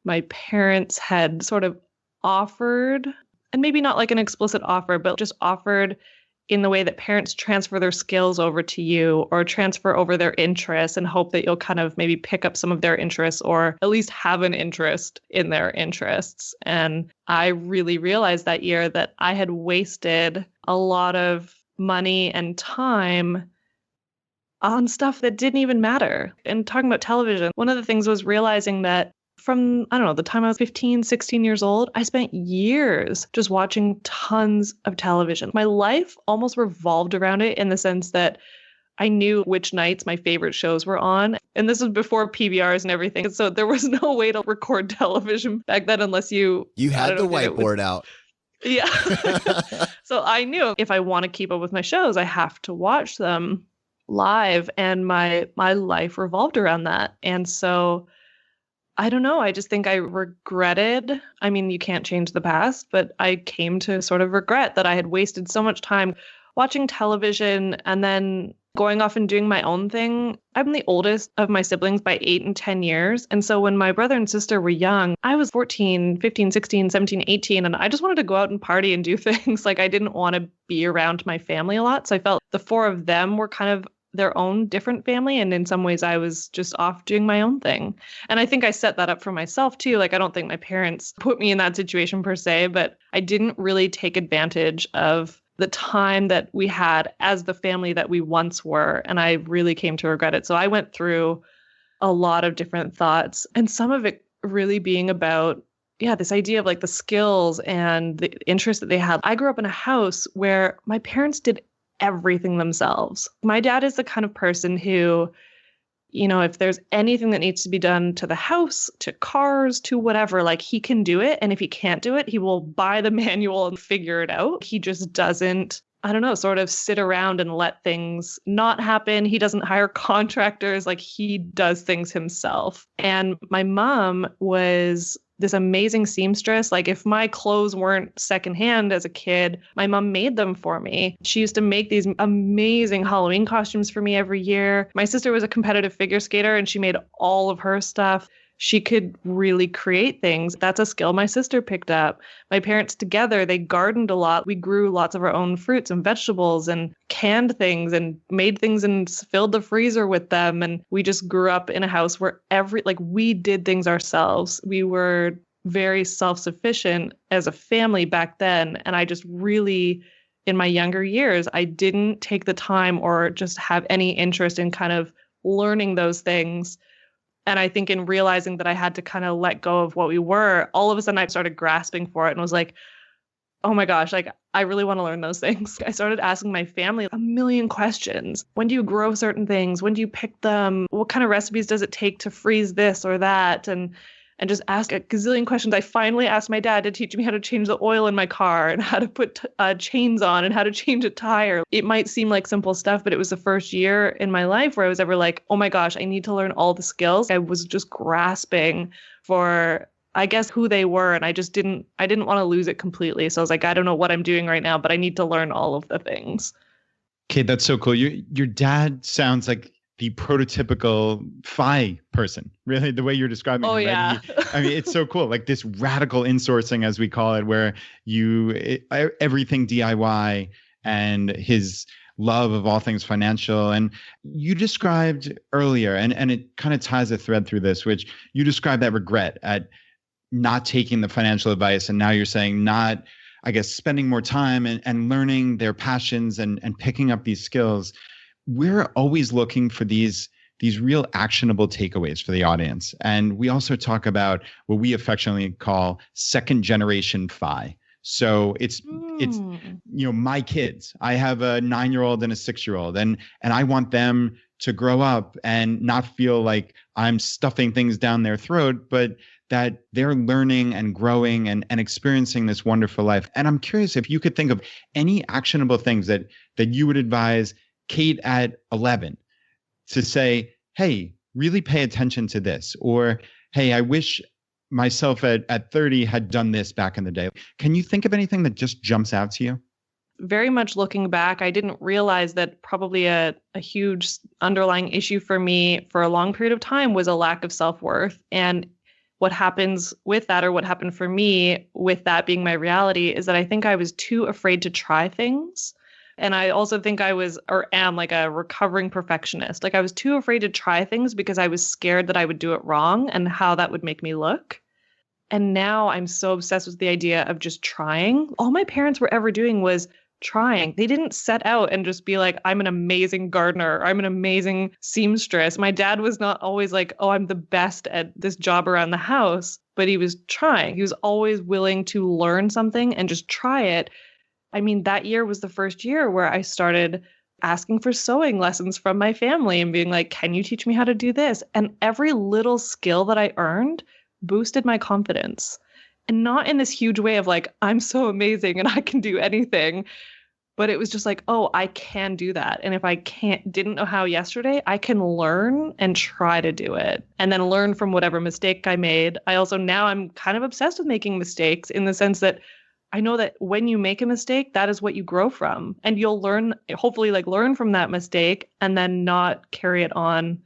my parents had sort of offered, and maybe not like an explicit offer, but just offered in the way that parents transfer their skills over to you or transfer over their interests and hope that you'll kind of maybe pick up some of their interests or at least have an interest in their interests. And I really realized that year that I had wasted a lot of money and time on stuff that didn't even matter. And talking about television, one of the things was realizing that from, the time I was 15, 16 years old, I spent years just watching tons of television. My life almost revolved around it in the sense that I knew which nights my favorite shows were on. And this was before PVRs and everything. So there was no way to record television back then unless you had the whiteboard out. Yeah. So I knew if I want to keep up with my shows, I have to watch them live. And my life revolved around that. And so I don't know. I just think I regretted. You can't change the past, but I came to sort of regret that I had wasted so much time watching television and then going off and doing my own thing. I'm the oldest of my siblings by 8 and 10 years. And so when my brother and sister were young, I was 14, 15, 16, 17, 18, and I just wanted to go out and party and do things. Like I didn't want to be around my family a lot. So I felt the four of them were kind of their own different family. And in some ways I was just off doing my own thing. And I think I set that up for myself too. Like, I don't think my parents put me in that situation per se, but I didn't really take advantage of the time that we had as the family that we once were. And I really came to regret it. So I went through a lot of different thoughts, and some of it really being about, this idea of like the skills and the interests that they had. I grew up in a house where my parents did everything themselves. My dad is the kind of person who, if there's anything that needs to be done to the house, to cars, to whatever, like he can do it. And if he can't do it, he will buy the manual and figure it out. He just doesn't I don't know, sort of sit around and let things not happen. He doesn't hire contractors, like he does things himself. And my mom was this amazing seamstress. Like if my clothes weren't secondhand as a kid, my mom made them for me. She used to make these amazing Halloween costumes for me every year. My sister was a competitive figure skater and she made all of her stuff. She could really create things. That's a skill my sister picked up. My parents together, they gardened a lot. We grew lots of our own fruits and vegetables and canned things and made things and filled the freezer with them. And we just grew up in a house where we did things ourselves. We were very self-sufficient as a family back then. And I just really, in my younger years, I didn't take the time or just have any interest in kind of learning those things. And I think in realizing that I had to kind of let go of what we were, all of a sudden I started grasping for it and was like, oh my gosh, like I really want to learn those things. I started asking my family a million questions. When do you grow certain things? When do you pick them? What kind of recipes does it take to freeze this or that? And just ask a gazillion questions. I finally asked my dad to teach me how to change the oil in my car and how to put chains on and how to change a tire. It might seem like simple stuff, but it was the first year in my life where I was ever like, oh my gosh, I need to learn all the skills. I was just grasping for, I guess, who they were. And I didn't want to lose it completely. So I was like, I don't know what I'm doing right now, but I need to learn all of the things. Kate, that's so cool. Your dad sounds like the prototypical FI person, really, the way you're describing him. Yeah. Right? I mean, it's so cool. Like this radical insourcing, as we call it, where everything DIY, and his love of all things financial. And you described earlier, and it kind of ties a thread through this, which you described that regret at not taking the financial advice. And now you're saying not, I guess, spending more time and learning their passions and picking up these skills. We're always looking for these real actionable takeaways for the audience. And we also talk about what we affectionately call second generation FI. So it's my kids. I have a 9-year-old and a 6-year-old, and I want them to grow up and not feel like I'm stuffing things down their throat, but that they're learning and growing and experiencing this wonderful life. And I'm curious if you could think of any actionable things that you would advise Cait at 11 to say, hey, really pay attention to this, or hey, I wish myself at 30 had done this back in the day. Can you think of anything that just jumps out to you? Very much looking back, I didn't realize that probably a huge underlying issue for me for a long period of time was a lack of self-worth. And what happens with that, or what happened for me with that being my reality, is that I think I was too afraid to try things. And I also think I was, or am, like a recovering perfectionist. Like I was too afraid to try things because I was scared that I would do it wrong and how that would make me look. And now I'm so obsessed with the idea of just trying. All my parents were ever doing was trying. They didn't set out and just be like, I'm an amazing gardener, or I'm an amazing seamstress. My dad was not always like, oh, I'm the best at this job around the house, but he was trying. He was always willing to learn something and just try it. I mean, that year was the first year where I started asking for sewing lessons from my family and being like, can you teach me how to do this? And every little skill that I earned boosted my confidence. And not in this huge way of like, I'm so amazing and I can do anything. But it was just like, oh, I can do that. And if I didn't know how yesterday, I can learn and try to do it and then learn from whatever mistake I made. Now I'm kind of obsessed with making mistakes in the sense that I know that when you make a mistake, that is what you grow from, and you'll hopefully learn from that mistake and then not carry it on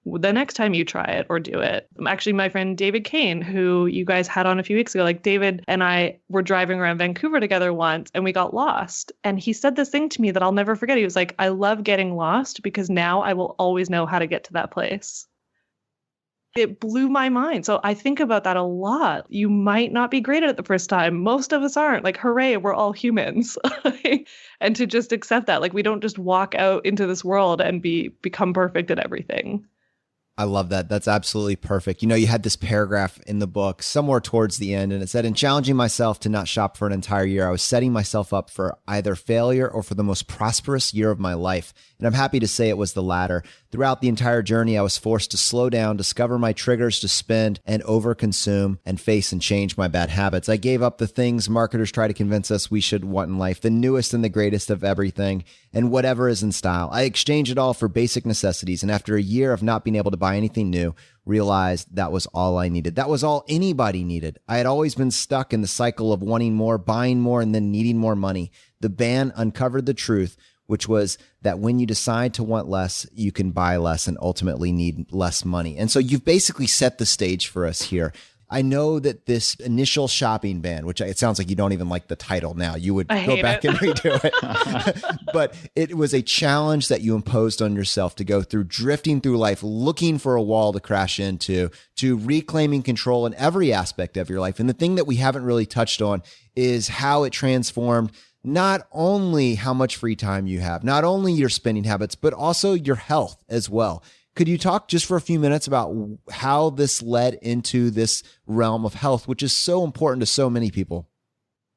the next time you try it or do it. Actually, my friend David Kane, who you guys had on a few weeks ago, like David and I were driving around Vancouver together once and we got lost. And he said this thing to me that I'll never forget. He was like, I love getting lost because now I will always know how to get to that place. It blew my mind. So I think about that a lot. You might not be great at it the first time. Most of us aren't. Like, hooray, we're all humans. And to just accept that, like, we don't just walk out into this world and become perfect at everything. I love that. That's absolutely perfect. You know, you had this paragraph in the book somewhere towards the end, and it said, in challenging myself to not shop for an entire year, I was setting myself up for either failure or for the most prosperous year of my life. And I'm happy to say it was the latter. Throughout the entire journey, I was forced to slow down, discover my triggers to spend and overconsume, and face and change my bad habits. I gave up the things marketers try to convince us we should want in life, the newest and the greatest of everything, and whatever is in style. I exchanged it all for basic necessities, and after a year of not being able to buy anything new, realized that was all I needed. That was all anybody needed. I had always been stuck in the cycle of wanting more, buying more, and then needing more money. The ban uncovered the truth, which was that when you decide to want less, you can buy less and ultimately need less money. And so you've basically set the stage for us here. I know that this initial shopping ban, which it sounds like you don't even like the title now, you would go back and redo it. But it was a challenge that you imposed on yourself to go through, drifting through life, looking for a wall to crash into, to reclaiming control in every aspect of your life. And the thing that we haven't really touched on is how it transformed not only how much free time you have, not only your spending habits, but also your health as well. Could you talk just for a few minutes about how this led into this realm of health, which is so important to so many people?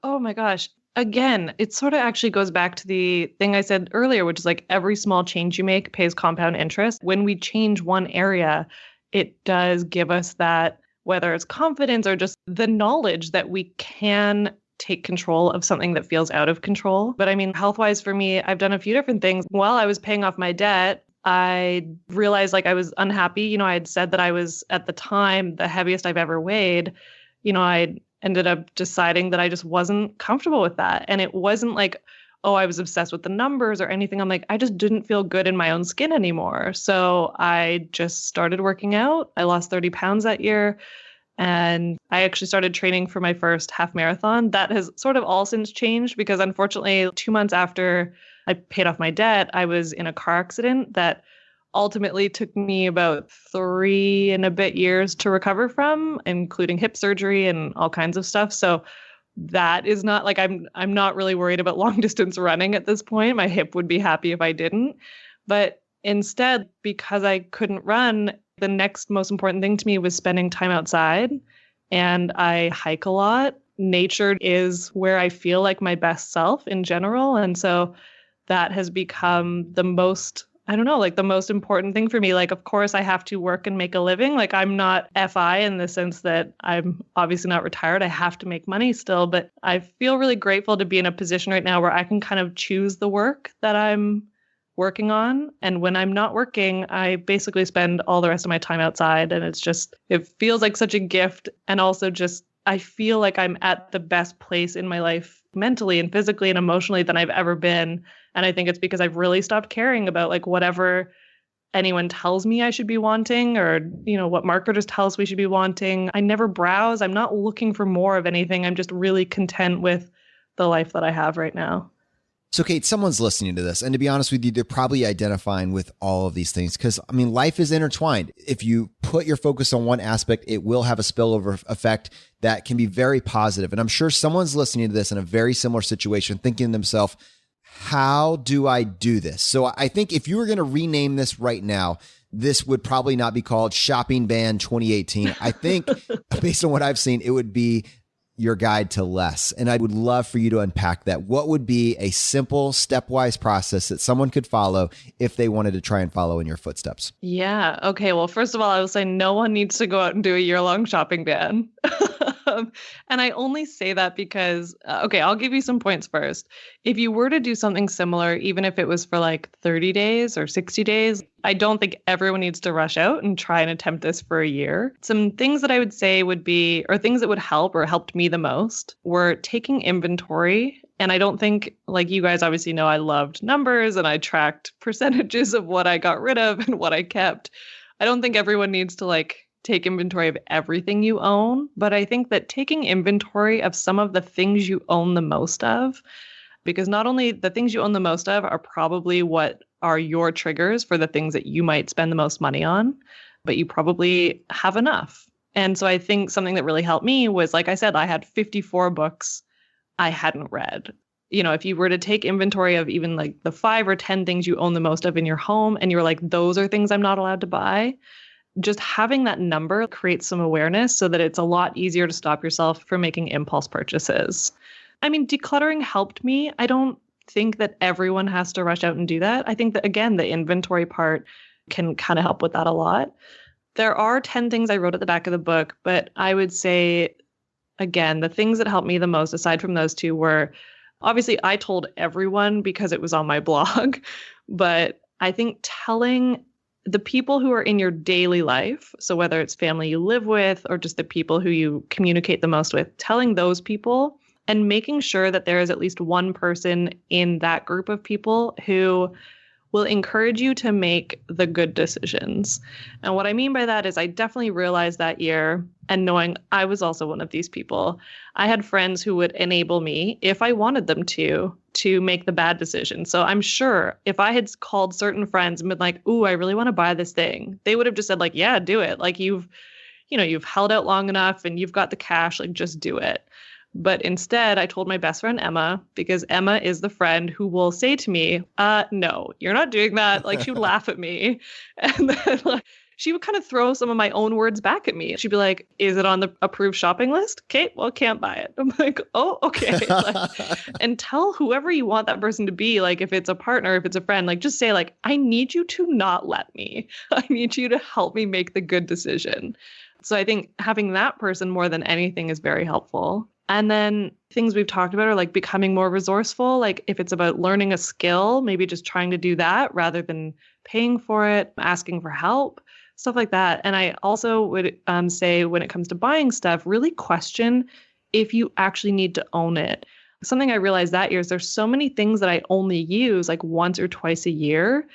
Oh my gosh. Again, it sort of actually goes back to the thing I said earlier, which is like every small change you make pays compound interest. When we change one area, it does give us that, whether it's confidence or just the knowledge that we can take control of something that feels out of control. But I mean, health-wise for me, I've done a few different things. While I was paying off my debt, I realized like I was unhappy. You know, I had said that I was at the time the heaviest I've ever weighed. You know, I ended up deciding that I just wasn't comfortable with that. And it wasn't like, oh, I was obsessed with the numbers or anything. I'm like, I just didn't feel good in my own skin anymore. So I just started working out. I lost 30 pounds that year. And I actually started training for my first half marathon. That has sort of all since changed because unfortunately, 2 months after I paid off my debt, I was in a car accident that ultimately took me about 3 and a bit years to recover from, including hip surgery and all kinds of stuff. So that is not like I'm not really worried about long distance running at this point. My hip would be happy if I didn't. But instead, because I couldn't run, the next most important thing to me was spending time outside. And I hike a lot. Nature is where I feel like my best self in general. And so that has become the most, I don't know, like the most important thing for me. Like, of course, I have to work and make a living. Like, I'm not FI in the sense that I'm obviously not retired. I have to make money still. But I feel really grateful to be in a position right now where I can kind of choose the work that I'm working on. And when I'm not working, I basically spend all the rest of my time outside. And it's just, it feels like such a gift. And also just, I feel like I'm at the best place in my life mentally and physically and emotionally than I've ever been. And I think it's because I've really stopped caring about like whatever anyone tells me I should be wanting or, you know, what marketers tell us we should be wanting. I never browse. I'm not looking for more of anything. I'm just really content with the life that I have right now. So, Cait, someone's listening to this, and to be honest with you, they're probably identifying with all of these things because, I mean, life is intertwined. If you put your focus on one aspect, it will have a spillover effect that can be very positive. And I'm sure someone's listening to this in a very similar situation, thinking to themselves, how do I do this? So I think if you were going to rename this right now, this would probably not be called Shopping Ban 2018. I think based on what I've seen, it would be your guide to less. And I would love for you to unpack that. What would be a simple stepwise process that someone could follow if they wanted to try and follow in your footsteps? Yeah. Okay. Well, first of all, I will say no one needs to go out and do a year-long shopping ban. And I only say that because, okay, I'll give you some points first. If you were to do something similar, even if it was for like 30 days or 60 days, I don't think everyone needs to rush out and try and attempt this for a year. Some things that I would say would be, or things that would help or helped me the most, were taking inventory. And I don't think, like you guys obviously know, I loved numbers and I tracked percentages of what I got rid of and what I kept. I don't think everyone needs to like take inventory of everything you own, but I think that taking inventory of some of the things you own the most of, because not only the things you own the most of are probably what are your triggers for the things that you might spend the most money on, but you probably have enough. And so I think something that really helped me was, like I said, I had 54 books I hadn't read. You know, if you were to take inventory of even like the 5 or 10 things you own the most of in your home, and you're like, those are things I'm not allowed to buy, just having that number creates some awareness so that it's a lot easier to stop yourself from making impulse purchases. I mean, decluttering helped me. I don't think that everyone has to rush out and do that. I think that, again, the inventory part can kind of help with that a lot. There are 10 things I wrote at the back of the book, but I would say, again, the things that helped me the most, aside from those two, were obviously I told everyone because it was on my blog, but I think telling the people who are in your daily life, so whether it's family you live with or just the people who you communicate the most with, telling those people and making sure that there is at least one person in that group of people who will encourage you to make the good decisions. And what I mean by that is I definitely realized that year, and knowing I was also one of these people, I had friends who would enable me, if I wanted them to make the bad decision. So I'm sure if I had called certain friends and been like, ooh, I really want to buy this thing, they would have just said like, yeah, do it. Like you've held out long enough and you've got the cash, like just do it. But instead, I told my best friend, Emma, because Emma is the friend who will say to me, no, you're not doing that. Like she would laugh at me. And then like, she would kind of throw some of my own words back at me. She'd be like, is it on the approved shopping list? Cait, well, can't buy it. I'm like, oh, okay. And tell whoever you want that person to be, like if it's a partner, if it's a friend, like just say like, I need you to not let me. I need you to help me make the good decision. So I think having that person more than anything is very helpful. And then things we've talked about are like becoming more resourceful. Like if it's about learning a skill, maybe just trying to do that rather than paying for it, asking for help, stuff like that. And I also would say when it comes to buying stuff, really question if you actually need to own it. Something I realized that year is there's so many things that I only use like once or twice a year.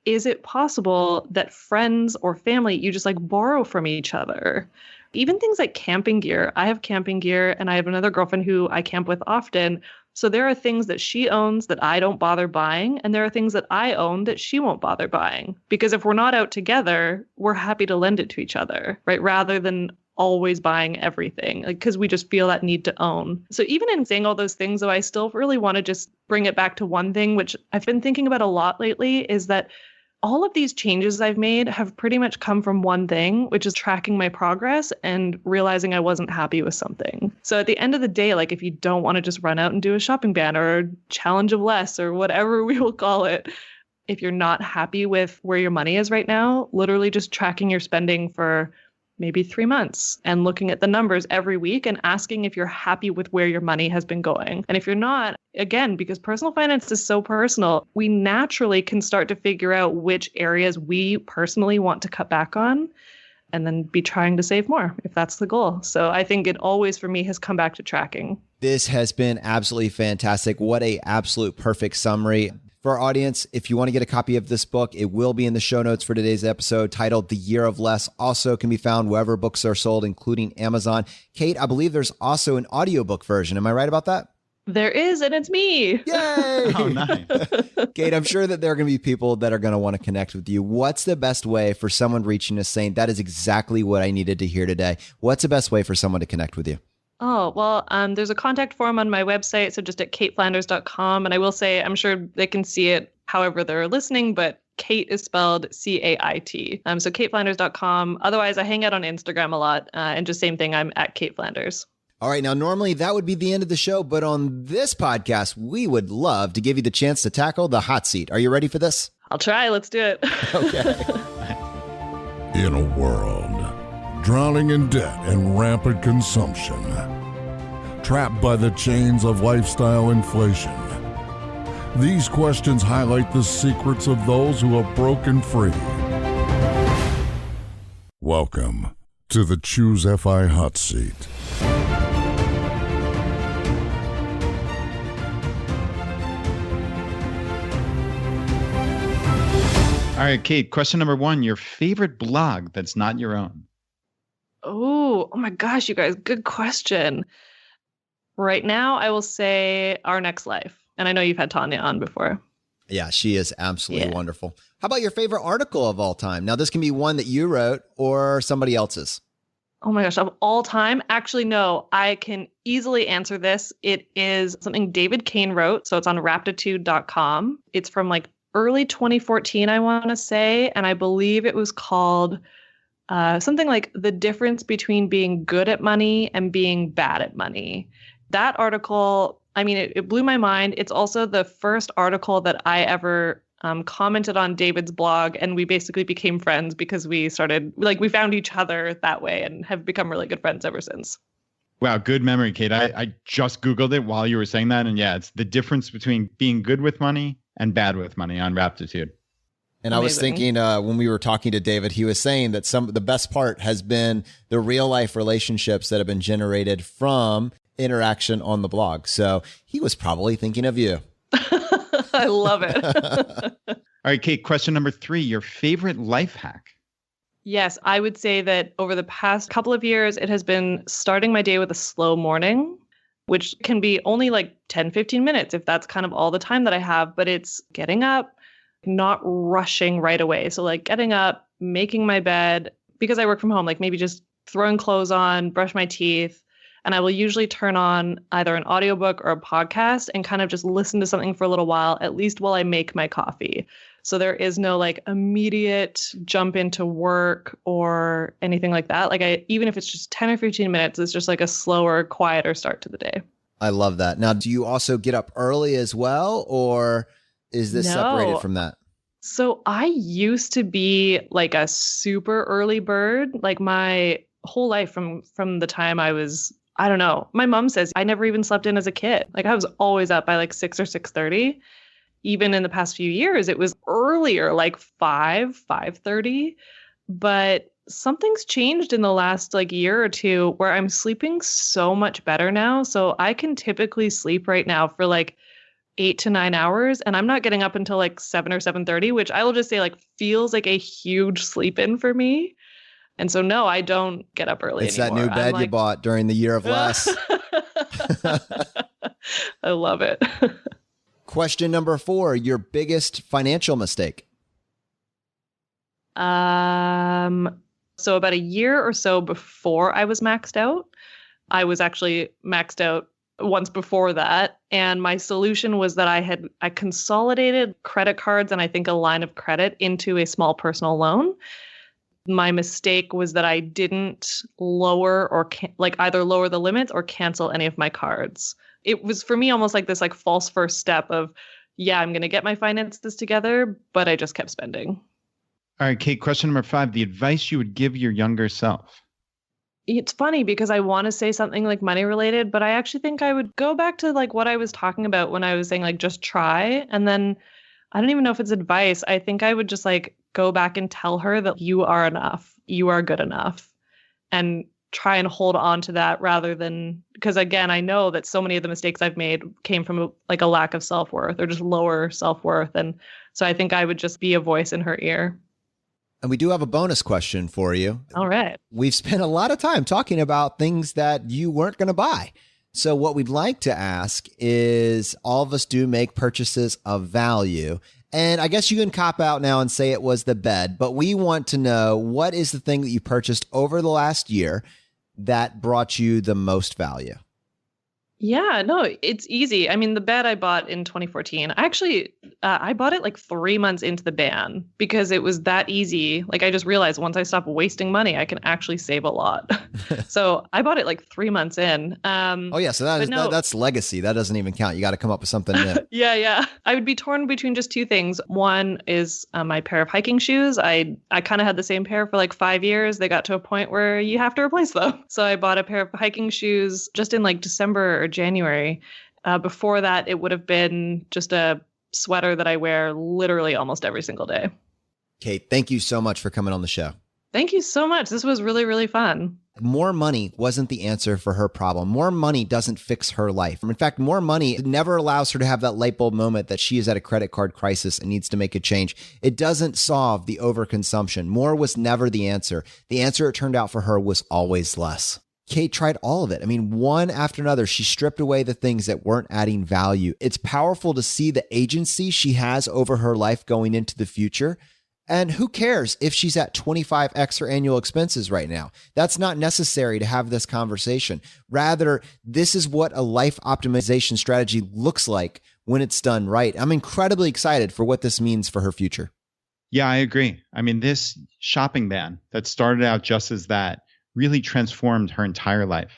Is it possible that friends or family, you just like borrow from each other? Even things like camping gear. I have camping gear and I have another girlfriend who I camp with often. So there are things that she owns that I don't bother buying. And there are things that I own that she won't bother buying. Because if we're not out together, we're happy to lend it to each other, right? Rather than always buying everything, like because we just feel that need to own. So even in saying all those things, though, I still really want to just bring it back to one thing, which I've been thinking about a lot lately, is that all of these changes I've made have pretty much come from one thing, which is tracking my progress and realizing I wasn't happy with something. So at the end of the day, like if you don't want to just run out and do a shopping ban or a challenge of less or whatever we will call it, if you're not happy with where your money is right now, literally just tracking your spending for maybe 3 months and looking at the numbers every week and asking if you're happy with where your money has been going. And if you're not, again, because personal finance is so personal, we naturally can start to figure out which areas we personally want to cut back on and then be trying to save more if that's the goal. So I think it always for me has come back to tracking. This has been absolutely fantastic. What a absolute perfect summary. For our audience, if you want to get a copy of this book, it will be in the show notes for today's episode, titled The Year of Less. Also can be found wherever books are sold, including Amazon. Cait, I believe there's also an audiobook version. Am I right about that? There is, and it's me. Yay! Oh, nice. Cait, I'm sure that there are going to be people that are going to want to connect with you. What's the best way for someone reaching us saying, that is exactly what I needed to hear today? What's the best way for someone to connect with you? Oh, well, there's a contact form on my website, so just at caitflanders.com. And I will say, I'm sure they can see it however they're listening, but Cait is spelled C-A-I-T. So caitflanders.com. Otherwise, I hang out on Instagram a lot, and just same thing, I'm at Cait Flanders. All right. Now, normally that would be the end of the show, but on this podcast, we would love to give you the chance to tackle the hot seat. Are you ready for this? I'll try. Let's do it. Okay. In a world drowning in debt and rampant consumption, trapped by the chains of lifestyle inflation, these questions highlight the secrets of those who have broken free. Welcome to the Choose FI Hot Seat. All right, Cait, question number 1, your favorite blog that's not your own? Oh my gosh, you guys, good question. Right now, I will say Our Next Life. And I know you've had Tanya on before. Yeah, she is absolutely wonderful. How about your favorite article of all time? Now, this can be one that you wrote or somebody else's. Oh my gosh, of all time? Actually, no, I can easily answer this. It is something David Kane wrote. So it's on raptitude.com. It's from like early 2014, I want to say. And I believe it was called something like the difference between being good at money and being bad at money. That article, I mean, it blew my mind. It's also the first article that I ever commented on David's blog, and we basically became friends because we found each other that way and have become really good friends ever since. Wow, good memory, Cait. I just Googled it while you were saying that. And yeah, it's the difference between being good with money and bad with money on Raptitude. And Amazing. I was thinking when we were talking to David, he was saying that the best part has been the real life relationships that have been generated from interaction on the blog. So he was probably thinking of you. I love it. All right, Cait, question number 3, your favorite life hack. Yes, I would say that over the past couple of years, it has been starting my day with a slow morning, which can be only like 10, 15 minutes if that's kind of all the time that I have. But it's getting up, not rushing right away. So like getting up, making my bed, because I work from home, like maybe just throwing clothes on, brush my teeth. And I will usually turn on either an audiobook or a podcast and kind of just listen to something for a little while, at least while I make my coffee. So there is no like immediate jump into work or anything like that. Like even if it's just 10 or 15 minutes, it's just like a slower, quieter start to the day. I love that. Now, do you also get up early as well, or is this separated from that? So I used to be like a super early bird, like my whole life from the time I was, I don't know. My mom says I never even slept in as a kid. Like I was always up by like 6 or 6:30. Even in the past few years, it was earlier, like 5:30. But something's changed in the last like year or two where I'm sleeping so much better now. So I can typically sleep right now for like 8 to 9 hours, and I'm not getting up until like 7 or 7:30, which I will just say like feels like a huge sleep in for me. And so, no, I don't get up early It's anymore. that new bed you bought during the year of less. I love it. Question number 4, your biggest financial mistake. So about a year or so before I was maxed out, I was actually maxed out once before that. And my solution was that I consolidated credit cards and I think a line of credit into a small personal loan. My mistake was that I didn't lower or either lower the limits or cancel any of my cards. It was for me almost like this like false first step of, yeah, I'm going to get my finances together, but I just kept spending. All right, Cait, question number 5, the advice you would give your younger self. It's funny because I want to say something like money related, but I actually think I would go back to like what I was talking about when I was saying like just try. And then I don't even know if it's advice. I think I would just like go back and tell her that you are enough. You are good enough. And try and hold on to that rather than, because again, I know that so many of the mistakes I've made came from like a lack of self-worth or just lower self-worth. And so I think I would just be a voice in her ear. And we do have a bonus question for you. All right. We've spent a lot of time talking about things that you weren't going to buy. So what we'd like to ask is, all of us do make purchases of value. And I guess you can cop out now and say it was the bed, but we want to know, what is the thing that you purchased over the last year that brought you the most value? Yeah, no, it's easy. I mean, the bed I bought in 2014, I bought it like 3 months into the ban because it was that easy. Like I just realized once I stop wasting money, I can actually save a lot. So I bought it like 3 months in. Oh yeah. So that's legacy. That doesn't even count. You got to come up with something new. Yeah. I would be torn between just two things. One is my pair of hiking shoes. I kind of had the same pair for like 5 years. They got to a point where you have to replace them. So I bought a pair of hiking shoes just in like December or January. Before that, it would have been just a sweater that I wear literally almost every single day. Cait, thank you so much for coming on the show. Thank you so much. This was really, really fun. More money wasn't the answer for her problem. More money doesn't fix her life. In fact, more money never allows her to have that light bulb moment that she is at a credit card crisis and needs to make a change. It doesn't solve the overconsumption. More was never the answer. The answer, it turned out for her, was always less. Cait tried all of it. I mean, one after another, she stripped away the things that weren't adding value. It's powerful to see the agency she has over her life going into the future. And who cares if she's at 25x her annual expenses right now? That's not necessary to have this conversation. Rather, this is what a life optimization strategy looks like when it's done right. I'm incredibly excited for what this means for her future. Yeah, I agree. I mean, this shopping ban that started out just as that really transformed her entire life.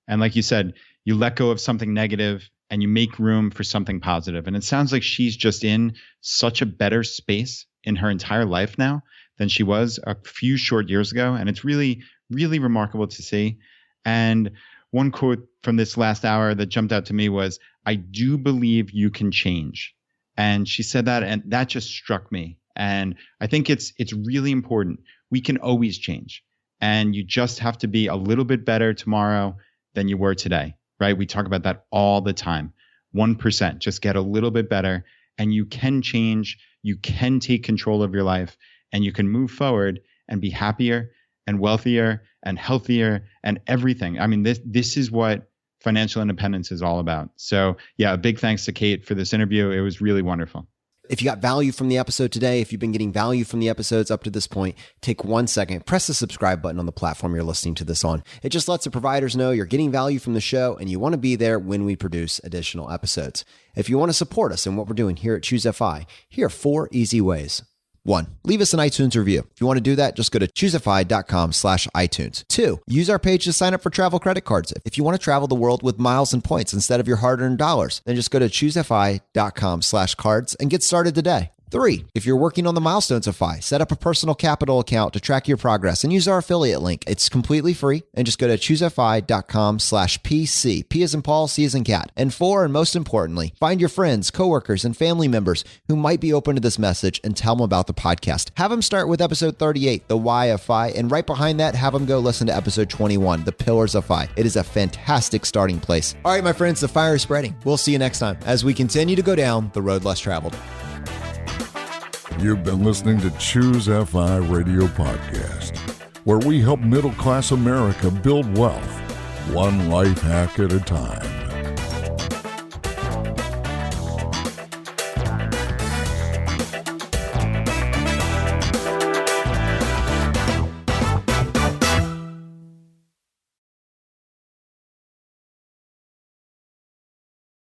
And like you said, you let go of something negative and you make room for something positive. And it sounds like she's just in such a better space in her entire life now than she was a few short years ago. And it's really, really remarkable to see. And one quote from this last hour that jumped out to me was, "I do believe you can change." And she said that, and that just struck me. And I think it's really important. We can always change. And you just have to be a little bit better tomorrow than you were today, right? We talk about that all the time. 1%, just get a little bit better, and you can change. You can take control of your life, and you can move forward and be happier and wealthier and healthier and everything. I mean, this is what financial independence is all about. So yeah, a big thanks to Cait for this interview. It was really wonderful. If you got value from the episode today, if you've been getting value from the episodes up to this point, take 1 second, press the subscribe button on the platform you're listening to this on. It just lets the providers know you're getting value from the show and you want to be there when we produce additional episodes. If you want to support us in what we're doing here at Choose FI, here are 4 easy ways. 1, leave us an iTunes review. If you want to do that, just go to choosefi.com/iTunes. 2, use our page to sign up for travel credit cards. If you want to travel the world with miles and points instead of your hard-earned dollars, then just go to choosefi.com/cards and get started today. 3, if you're working on the milestones of FI, set up a personal capital account to track your progress and use our affiliate link. It's completely free, and just go to choosefi.com/PC. P as in Paul, C as in cat. And 4, and most importantly, find your friends, coworkers, and family members who might be open to this message and tell them about the podcast. Have them start with episode 38, The Why of FI, and right behind that, have them go listen to episode 21, The Pillars of FI. It is a fantastic starting place. All right, my friends, the fire is spreading. We'll see you next time as we continue to go down the road less traveled. You've been listening to Choose FI Radio Podcast, where we help middle-class America build wealth, one life hack at a time.